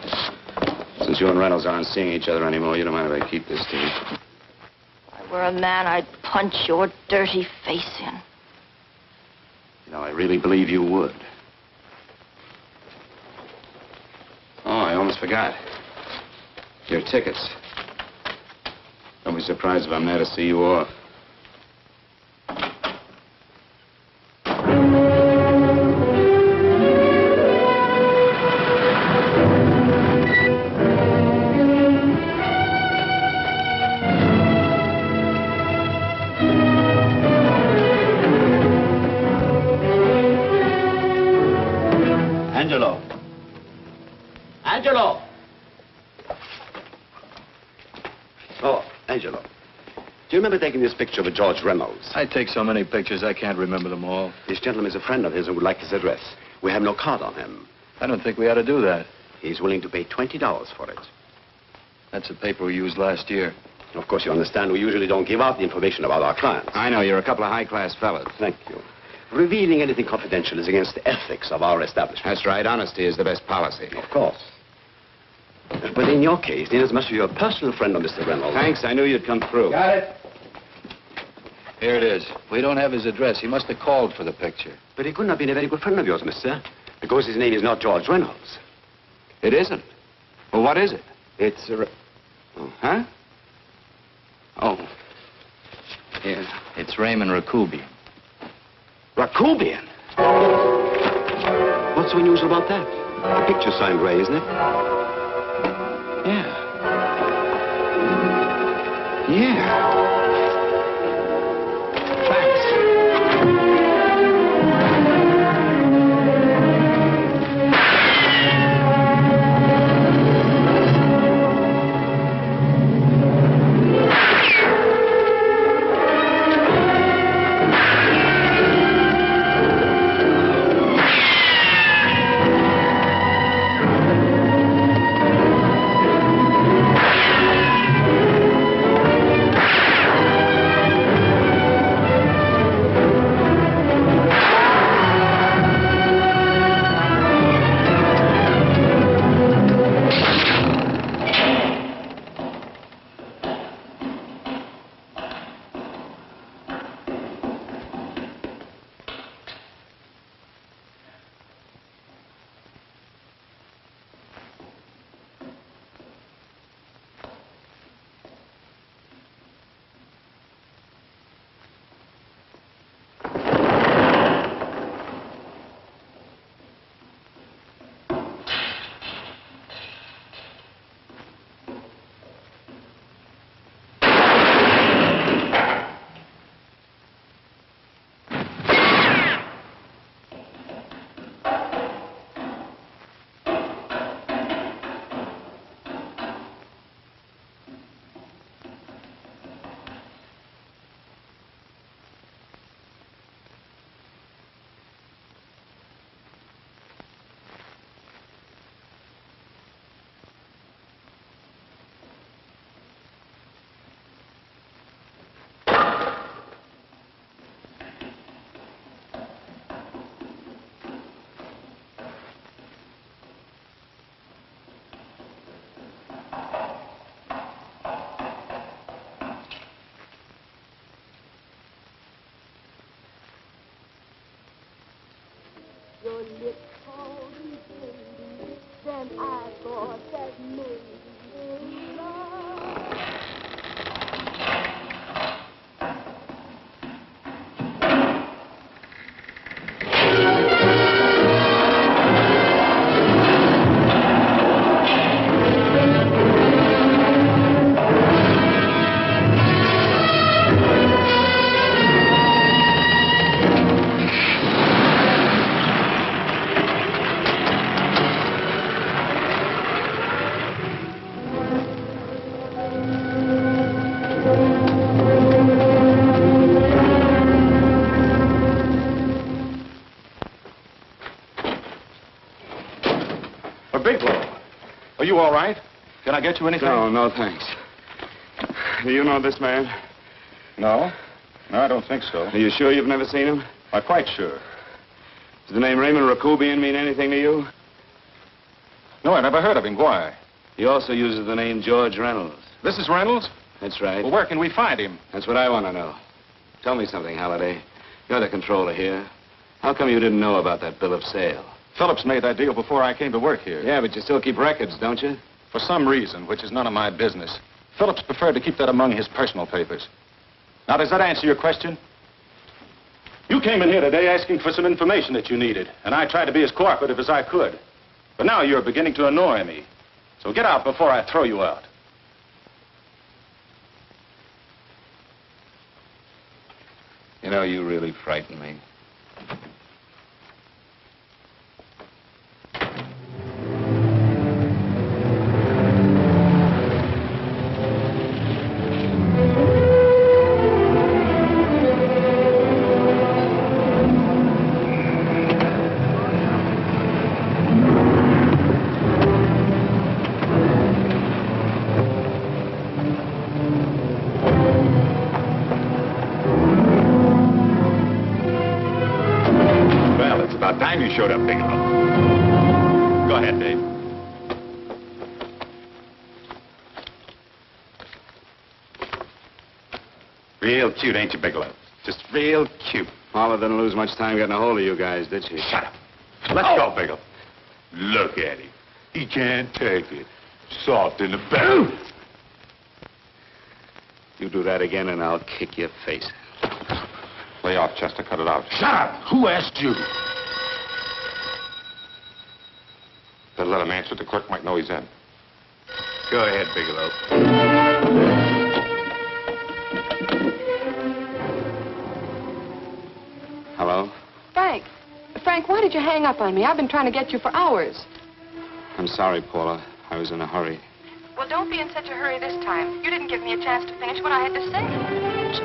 Since you and Reynolds aren't seeing each other anymore, you don't mind if I keep this to you. If I were a man, I'd punch your dirty face in. You know, I really believe you would. Oh, I almost forgot. Your tickets. Don't be surprised if I'm there to see you off. Angelo. Angelo! Oh, Angelo. Do you remember taking this picture of George Reynolds? I take so many pictures, I can't remember them all. This gentleman is a friend of his and would like his address. We have no card on him. I don't think we ought to do that. He's willing to pay $20 for it. That's the paper we used last year. Of course, you understand, we usually don't give out the information about our clients. I know, you're a couple of high-class fellas. Thank you. Revealing anything confidential is against the ethics of our establishment. That's right. Honesty is the best policy. Of course. But in your case, inasmuch as you're a personal friend of Mr. Reynolds... Thanks. I knew you'd come through. Got it. Here it is. We don't have his address. He must have called for the picture. But he couldn't have been a very good friend of yours, mister. Because his name is not George Reynolds. It isn't? Well, what is it? It's a... Oh, huh? Oh. Here. It's Raymond Rakubian. Rakubian? What's so unusual about that? The picture's signed Ray, isn't it? Yeah. Yeah. Your lips holding baby, then I thought that maybe love. Are you all right? Can I get you anything? No, thanks. Do you know this man? No. No, I don't think so. Are you sure you've never seen him? I'm quite sure. Does the name Raymond Rakubian mean anything to you? No, I never heard of him. Why? He also uses the name George Reynolds. This is Reynolds? That's right. Well, where can we find him? That's what I want to know. Tell me something, Halliday. You're the controller here. How come you didn't know about that bill of sale? Phillips made that deal before I came to work here. Yeah, but you still keep records, don't you? For some reason, which is none of my business, Phillips preferred to keep that among his personal papers. Now, does that answer your question? You came in here today asking for some information that you needed, and I tried to be as cooperative as I could. But now you're beginning to annoy me. So get out before I throw you out. You know, you really frighten me. Go ahead, Dave. Real cute, ain't you, Bigelow? Just real cute. Paula didn't lose much time getting a hold of you guys, did she? Shut up. Let's go, Bigelow. Look at him. He can't take it. Soft in the back. You do that again and I'll kick your face. Lay off, Chester. Cut it out. Shut up! Who asked you? Better let him answer. The clerk might know he's in. Go ahead, Bigelow. Hello? Frank. Frank, why did you hang up on me? I've been trying to get you for hours. I'm sorry, Paula. I was in a hurry. Well, don't be in such a hurry this time. You didn't give me a chance to finish what I had to say.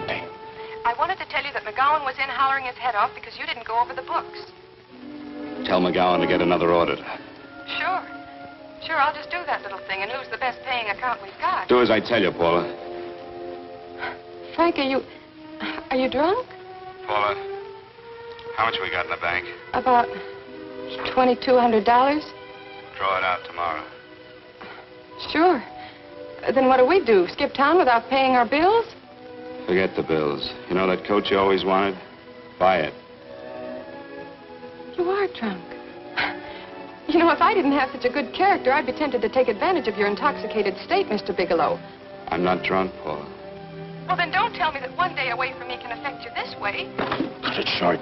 Hey. I wanted to tell you that McGowan was in hollering his head off because you didn't go over the books. Tell McGowan to get another auditor. Sure. Sure, I'll just do that little thing and lose the best paying account we've got. Do as I tell you, Paula. Frank, are you drunk? Paula, how much we got in the bank? About $2,200. Draw it out tomorrow. Sure. Then what do? Skip town without paying our bills? Forget the bills. You know that coat you always wanted? Buy it. You are drunk. You know, if I didn't have such a good character, I'd be tempted to take advantage of your intoxicated state, Mr. Bigelow. I'm not drunk, Paula. Well, then don't tell me that one day away from me can affect you this way. Cut it short.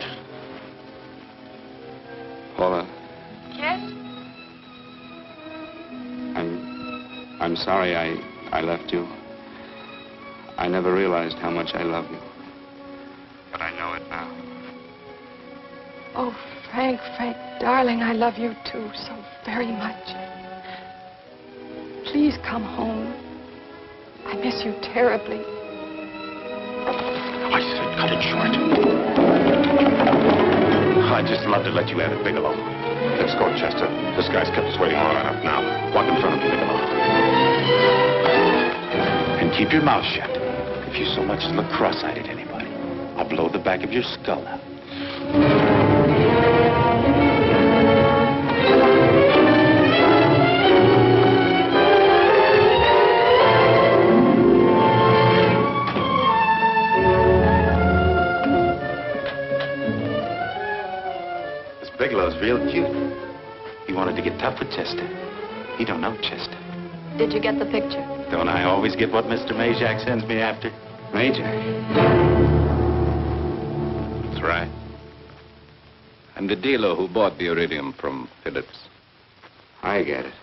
Paula, Yes? I'm sorry I left you. I never realized how much I love you. But I know it now. Oh, Frank, darling, I love you too so very much. Please come home. I miss you terribly. I said cut it short. I'd just love to let you have it, Bigelow. Let's go, Chester. This guy's kept us waiting long enough now. Walk in front of me, Bigelow. And keep your mouth shut. If you so much as look cross-eyed at anybody, I'll blow the back of your skull out. This Bigelow's real cute. He wanted to get tough with Chester. He don't know Chester. Did you get the picture? Don't I always get what Mr. Majak sends me after? Majak? That's right. I'm the dealer who bought the iridium from Phillips. I get it.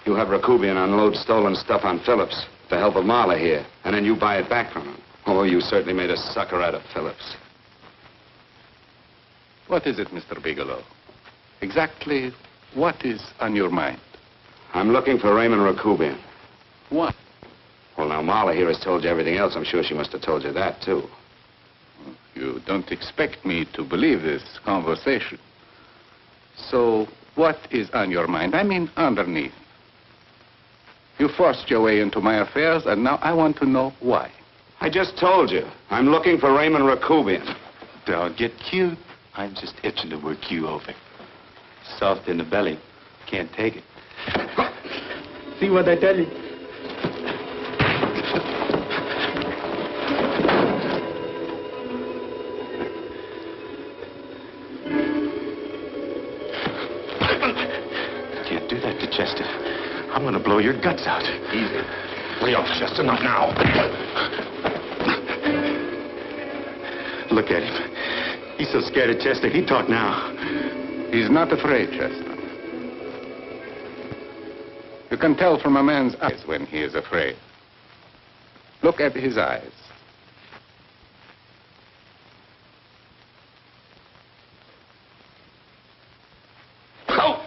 You have Rakubian unload stolen stuff on Phillips with the help of Marla here, and then you buy it back from him. Oh, you certainly made a sucker out of Phillips. What is it, Mr. Bigelow? Exactly what is on your mind? I'm looking for Raymond Rakubian. What? Well, now, Marla here has told you everything else. I'm sure she must have told you that, too. You don't expect me to believe this conversation. So, what is on your mind? I mean, underneath. You forced your way into my affairs, and now I want to know why. I just told you. I'm looking for Raymond Rakubian. Don't get cute. I'm just itching to work you over. Soft in the belly. Can't take it. See what I tell you? Can't do that to Chester. I'm gonna blow your guts out. Easy. Lay off, Chester, not now. Look at him. He's so scared of Chester, he'd talk now. He's not afraid, Chester. You can tell from a man's eyes when he is afraid. Look at his eyes. Oh!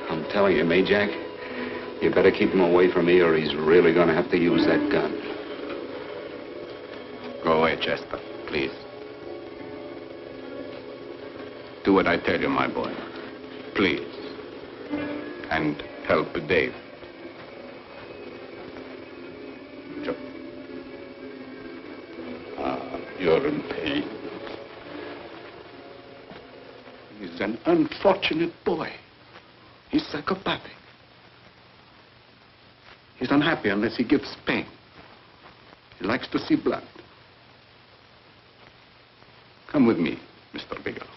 I'm telling you, Majak, you better keep him away from me or he's really going to have to use that gun. Go away, Chester, please. Do what I tell you, my boy. Please. And help Dave. Joe. You're in pain. is an unfortunate boy. He's psychopathic. He's unhappy unless he gives pain. He likes to see blood. Come with me, Mr. Bigelow.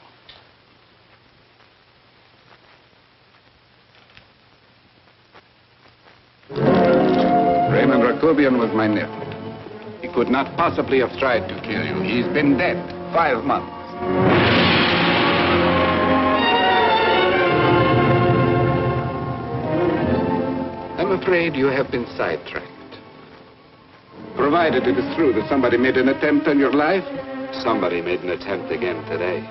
Raymond Rakobian was my nephew. He could not possibly have tried to kill you. He's been dead 5 months. I'm afraid you have been sidetracked. Provided it is true that somebody made an attempt on your life. Somebody made an attempt again today.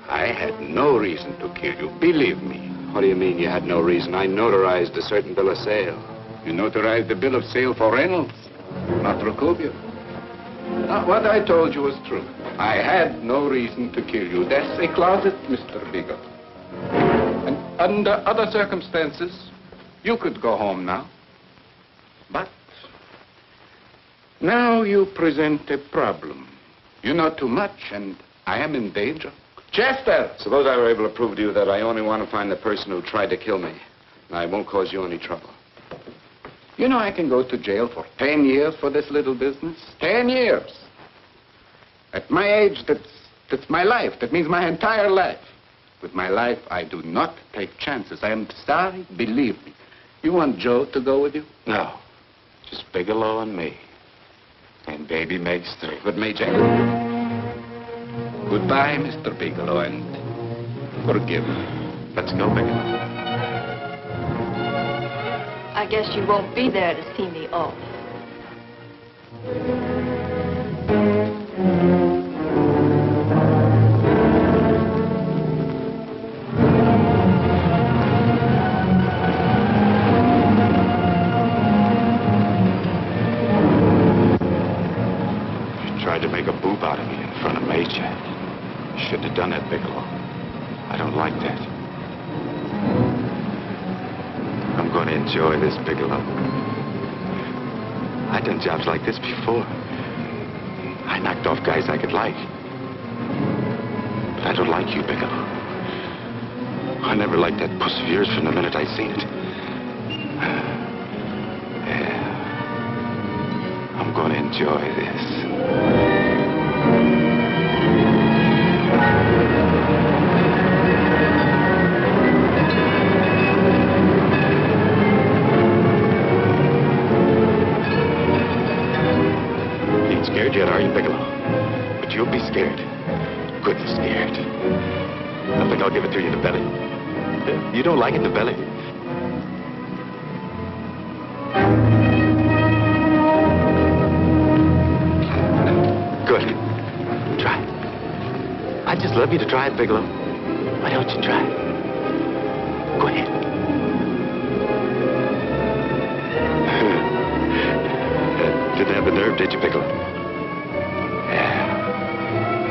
I had no reason to kill you, believe me. What do you mean you had no reason? I notarized a certain bill of sale. You notarized the bill of sale for Reynolds, not Rakobian. Now, what I told you was true. I had no reason to kill you. That's a closet, Mr. Bigelow. And under other circumstances, you could go home now. But now you present a problem. You know too much, and I am in danger. Chester! Suppose I were able to prove to you that I only want to find the person who tried to kill me. And I won't cause you any trouble. You know I can go to jail for 10 years for this little business. 10 years. At my age, that's my life. That means my entire life. With my life, I do not take chances. I am sorry, believe me. You want Joe to go with you? No. Just Bigelow and me. And baby makes 3. But Major... Goodbye, Mr. Bigelow, and forgive me. Let's go, Bigelow. I guess you won't be there to see me off. You tried to make a boob out of me in front of Major. You shouldn't have done that, Bigelow. I don't like that. I'm going to enjoy this, Bigelow. I've done jobs like this before. I knocked off guys I could like. But I don't like you, Bigelow. I never liked that puss of yours from the minute I seen it. Yeah. I'm going to enjoy this. Scared yet, are you, Bigelow? But you'll be scared. Good and scared. I think I'll give it to you in the belly. You don't like it in the belly? Good. Try it. I'd just love you to try it, Bigelow. Why don't you try it? Go ahead. Didn't have the nerve, did you, Bigelow?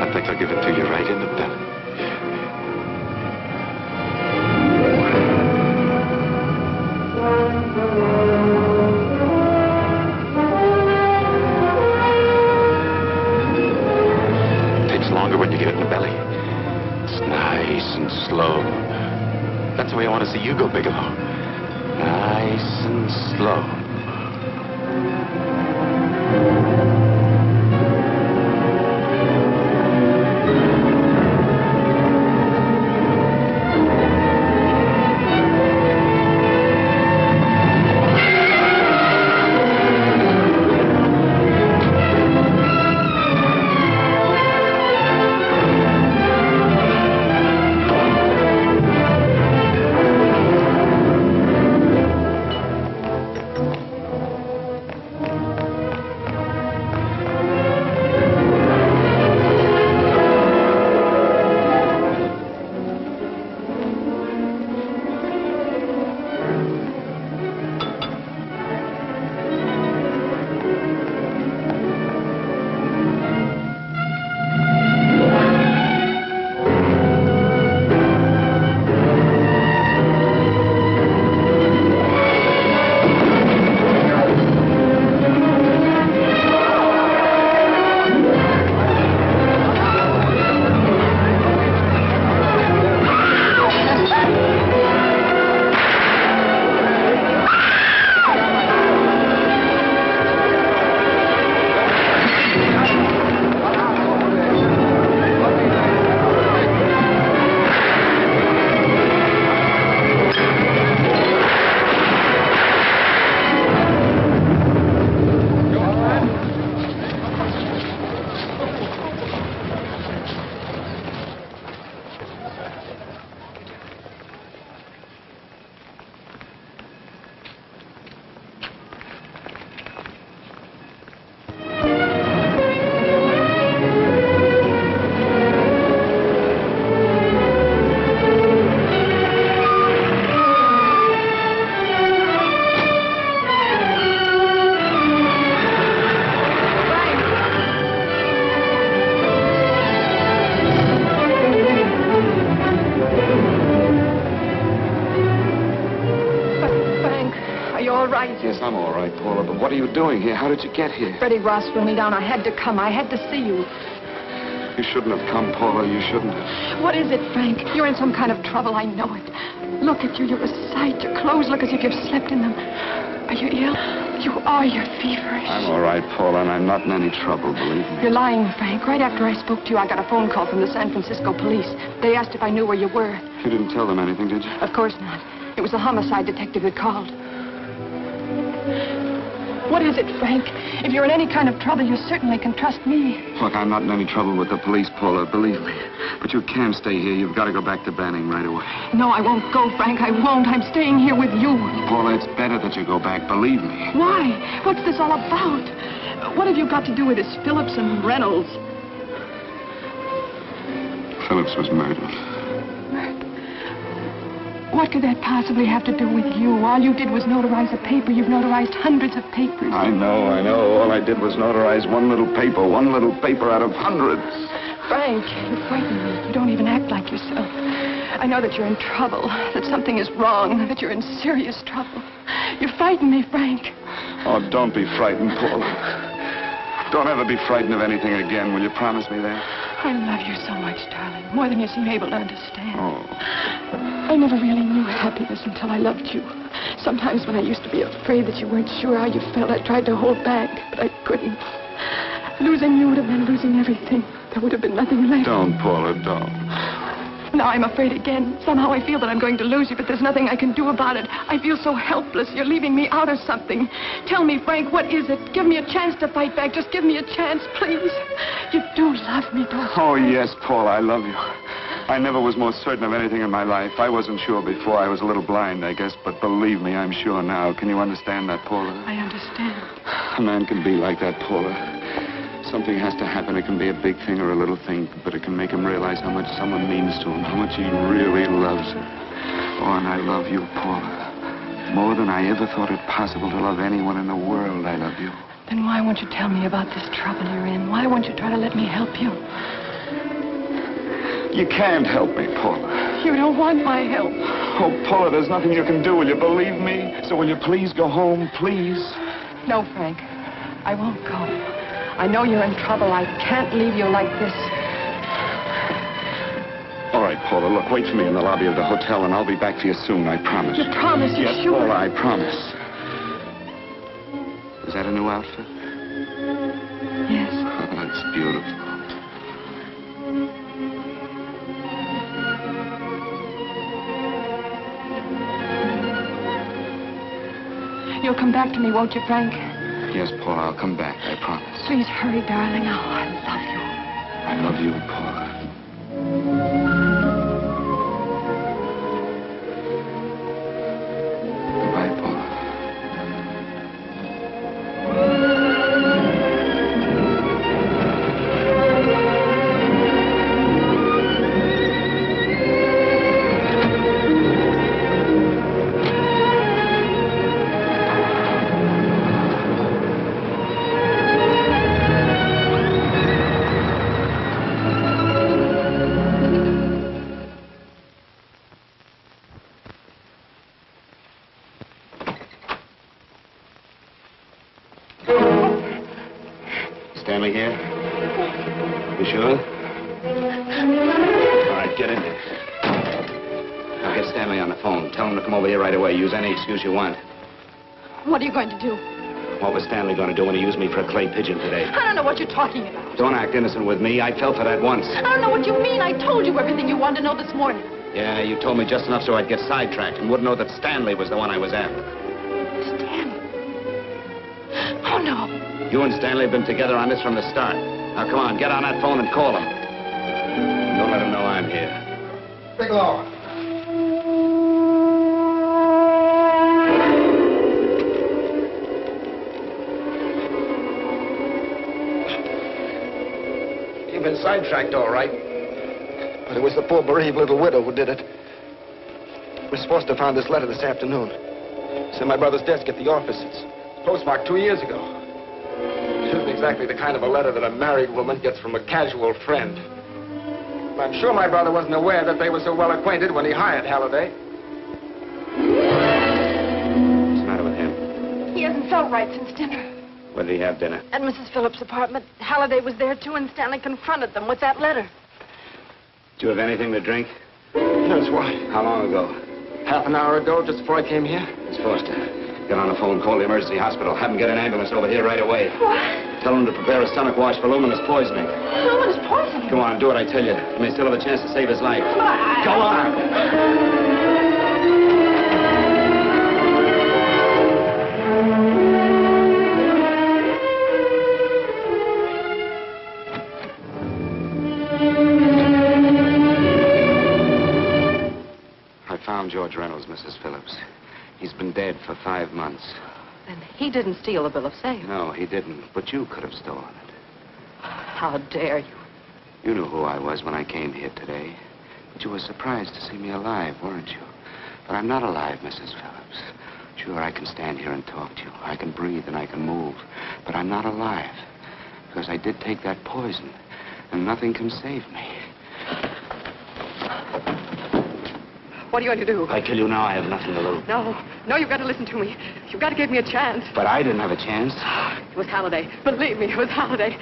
I think I'll give it to you right in the belly. It takes longer when you get it in the belly. It's nice and slow. That's the way I want to see you go, Bigelow. Nice and slow. right. Yes, I'm all right, Paula, but what are you doing here? How did you get here? Freddie Ross threw me down. I had to come. I had to see you. You shouldn't have come, Paula. You shouldn't have. What is it, Frank? You're in some kind of trouble. I know it. Look at you. You're a sight. Your clothes look as if you've slept in them. Are you ill? You are. You're feverish. I'm all right, Paula, and I'm not in any trouble, believe me. You're lying, Frank. Right after I spoke to you, I got a phone call from the San Francisco police. They asked if I knew where you were. You didn't tell them anything, did you? Of course not. It was the homicide detective that called. What is it, Frank? If you're in any kind of trouble, you certainly can trust me. Look, I'm not in any trouble with the police, Paula, believe me. But you can't stay here. You've got to go back to Banning right away. No, I won't go, Frank. I won't. I'm staying here with you. Paula, it's better that you go back, believe me. Why? What's this all about? What have you got to do with this Phillips and Reynolds? Phillips was murdered. What could that possibly have to do with you? All you did was notarize a paper. You've notarized hundreds of papers. I know. All I did was notarize one little paper out of hundreds. Frank, you frighten me. You don't even act like yourself. I know that you're in trouble, that something is wrong, that you're in serious trouble. You frighten me, Frank. Oh, don't be frightened, Paula. Don't ever be frightened of anything again. Will you promise me that? I love you so much, darling. More than you seem able to understand. Oh. I never really knew happiness until I loved you. Sometimes when I used to be afraid that you weren't sure how you felt, I tried to hold back, but I couldn't. Losing you would have been losing everything. There would have been nothing left. Don't, Paula, don't. Now I'm afraid again. Somehow I feel that I'm going to lose you, but there's nothing I can do about it. I feel so helpless. You're leaving me out of something. Tell me, Frank, what is it? Give me a chance to fight back. Just give me a chance, please. You do love me, don't you? Oh, yes, Paula, I love you. I never was more certain of anything in my life. I wasn't sure before. I was a little blind, I guess, but believe me, I'm sure now. Can you understand that, Paula? I understand. A man can be like that, Paula. Something has to happen. It can be a big thing or a little thing, but it can make him realize how much someone means to him, how much he really loves her. Oh, and I love you, Paula. More than I ever thought it possible to love anyone in the world, I love you. Then why won't you tell me about this trouble you're in? Why won't you try to let me help you? You can't help me, Paula. You don't want my help. Oh, Paula, there's nothing you can do. Will you believe me? So will you please go home, please? No, Frank. I won't go. I know you're in trouble. I can't leave you like this. All right, Paula, look, wait for me in the lobby of the hotel, and I'll be back for you soon, I promise. You promise? You're yes, sure? Paula, I promise. Is that a new outfit? Yes. Oh, that's beautiful. You'll come back to me, won't you, Frank? Yes, Paula, I'll come back, I promise. Please hurry, darling. Oh, I love you. I love you, Paula. Goodbye, Paula. Stanley here? You sure? All right, get in there. Now get Stanley on the phone. Tell him to come over here right away. Use any excuse you want. What are you going to do? What was Stanley going to do when he used me for a clay pigeon today? I don't know what you're talking about. Don't act innocent with me. I fell for that once. I don't know what you mean. I told you everything you wanted to know this morning. Yeah, you told me just enough so I'd get sidetracked and wouldn't know that Stanley was the one I was after. Stanley? Oh, no. You and Stanley have been together on this from the start. Now, come on, get on that phone and call him. Don't let him know I'm here. Bigelow. You've been sidetracked, all right. But it was the poor bereaved little widow who did it. We're supposed to have found this letter this afternoon. It's in my brother's desk at the office. It's postmarked 2 years ago. It isn't exactly the kind of a letter that a married woman gets from a casual friend. But I'm sure my brother wasn't aware that they were so well acquainted when he hired Halliday. What's the matter with him? right since dinner. Where did he have dinner? At Mrs. Phillips' apartment. Halliday was there, too, and Stanley confronted them with that letter. Do you have anything to drink? Yes, why? How long ago? Half an hour ago, just before I came here. Miss Foster, get on the phone, call the emergency hospital. Have them get an ambulance over here right away. What? Tell them to prepare a stomach wash for luminous poisoning. Luminous poisoning? Come on, do what I tell you. You may still have a chance to save his life. Go on! George Reynolds, Mrs. Phillips. He's been dead for 5 months. And he didn't steal the bill of sale. No, he didn't. But you could have stolen it. How dare you? You knew who I was when I came here today. But you were surprised to see me alive, weren't you? But I'm not alive, Mrs. Phillips. Sure, I can stand here and talk to you. I can breathe and I can move. But I'm not alive. Because I did take that poison. And nothing can save me. What are you going to do? If I kill you now, I have nothing to lose. No, you've got to listen to me. You've got to give me a chance. But I didn't have a chance. It was Halliday. Believe me, it was Halliday.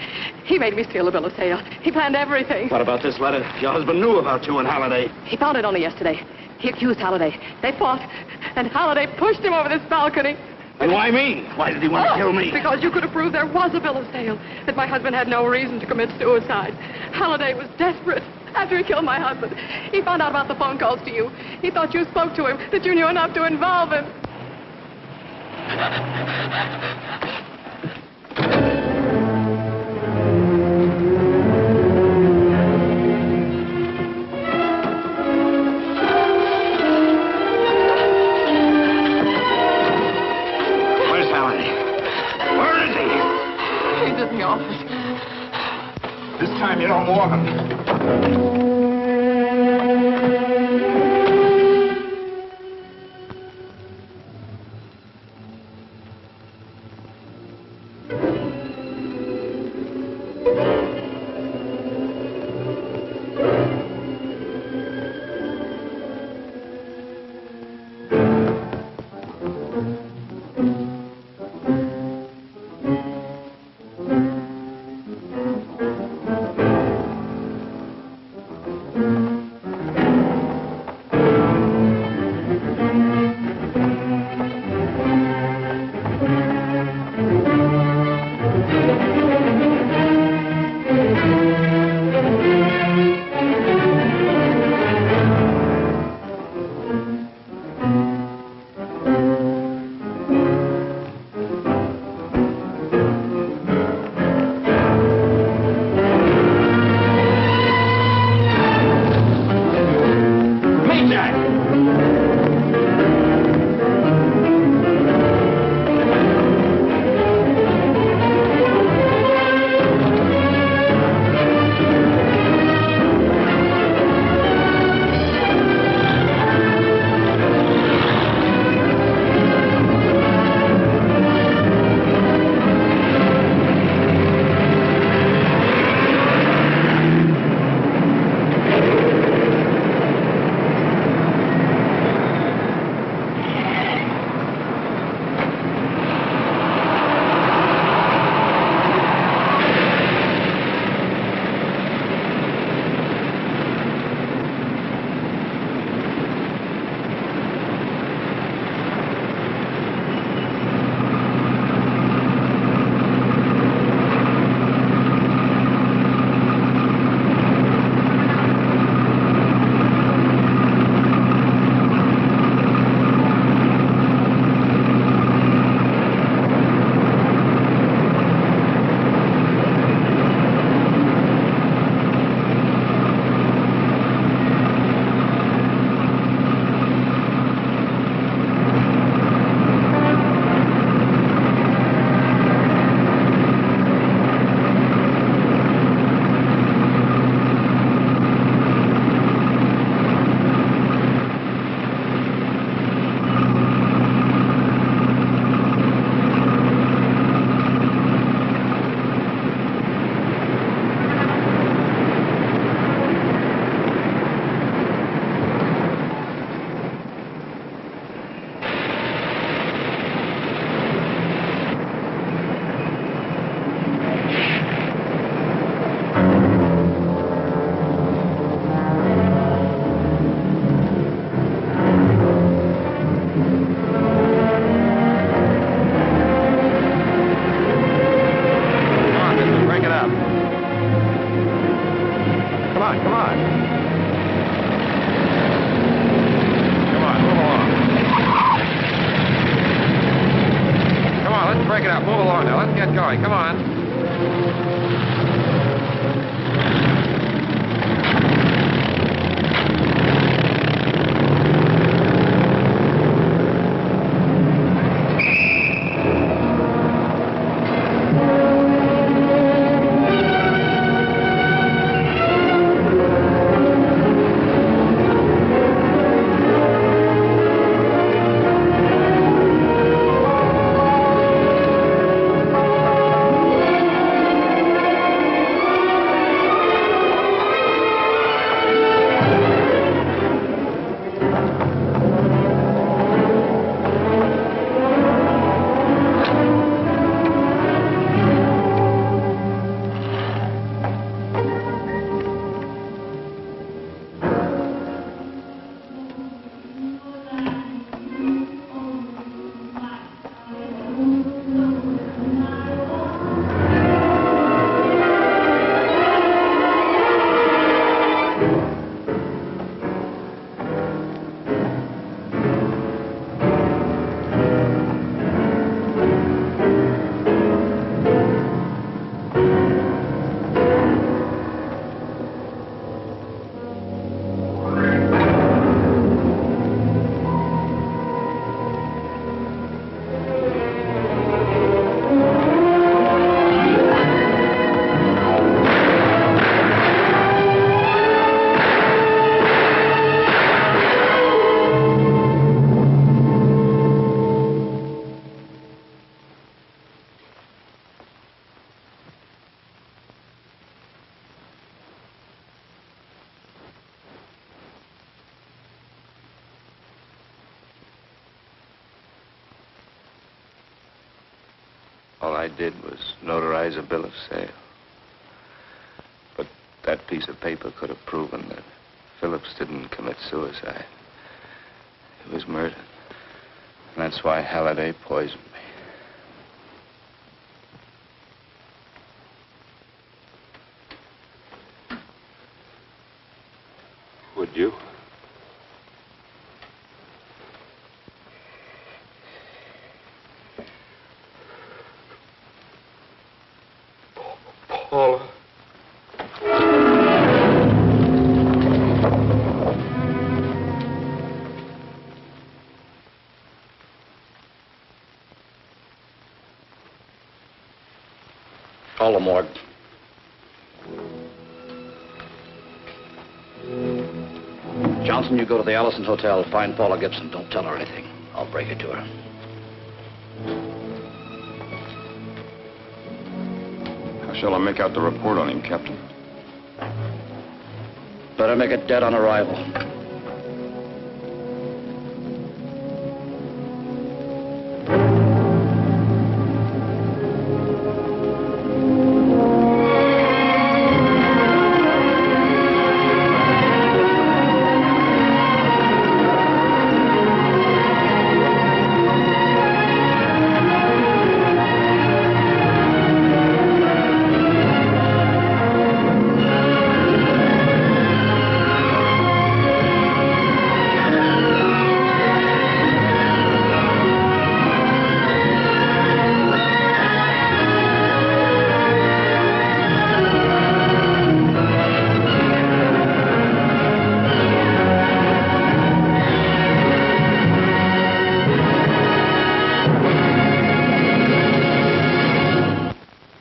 He made me steal the bill of sale. He planned everything. What about this letter? Your husband knew about you and Halliday. He found it only yesterday. He accused Halliday. They fought, and Halliday pushed him over this balcony. And why me? Why did he want to kill me? Because you could have proved there was a bill of sale, that my husband had no reason to commit suicide. Halliday was desperate. After he killed my husband, he found out about the phone calls to you. He thought you spoke to him, that you knew enough to involve him. Where's Halliday? Where is he? He's in the office. This time you don't warn him. on, come on. Come on, move along. Come on, let's break it up. Move along now. Let's get going. Come on. All I did was notarize a bill of sale. But that piece of paper could have proven that Phillips didn't commit suicide. He was murdered. And that's why Halliday poisoned me. Would you? Paula. Call the morgue. Johnson, you go to the Allison Hotel, find Paula Gibson. Don't tell her anything. I'll break it to her. How shall I make out the report on him, Captain? Better make it dead on arrival.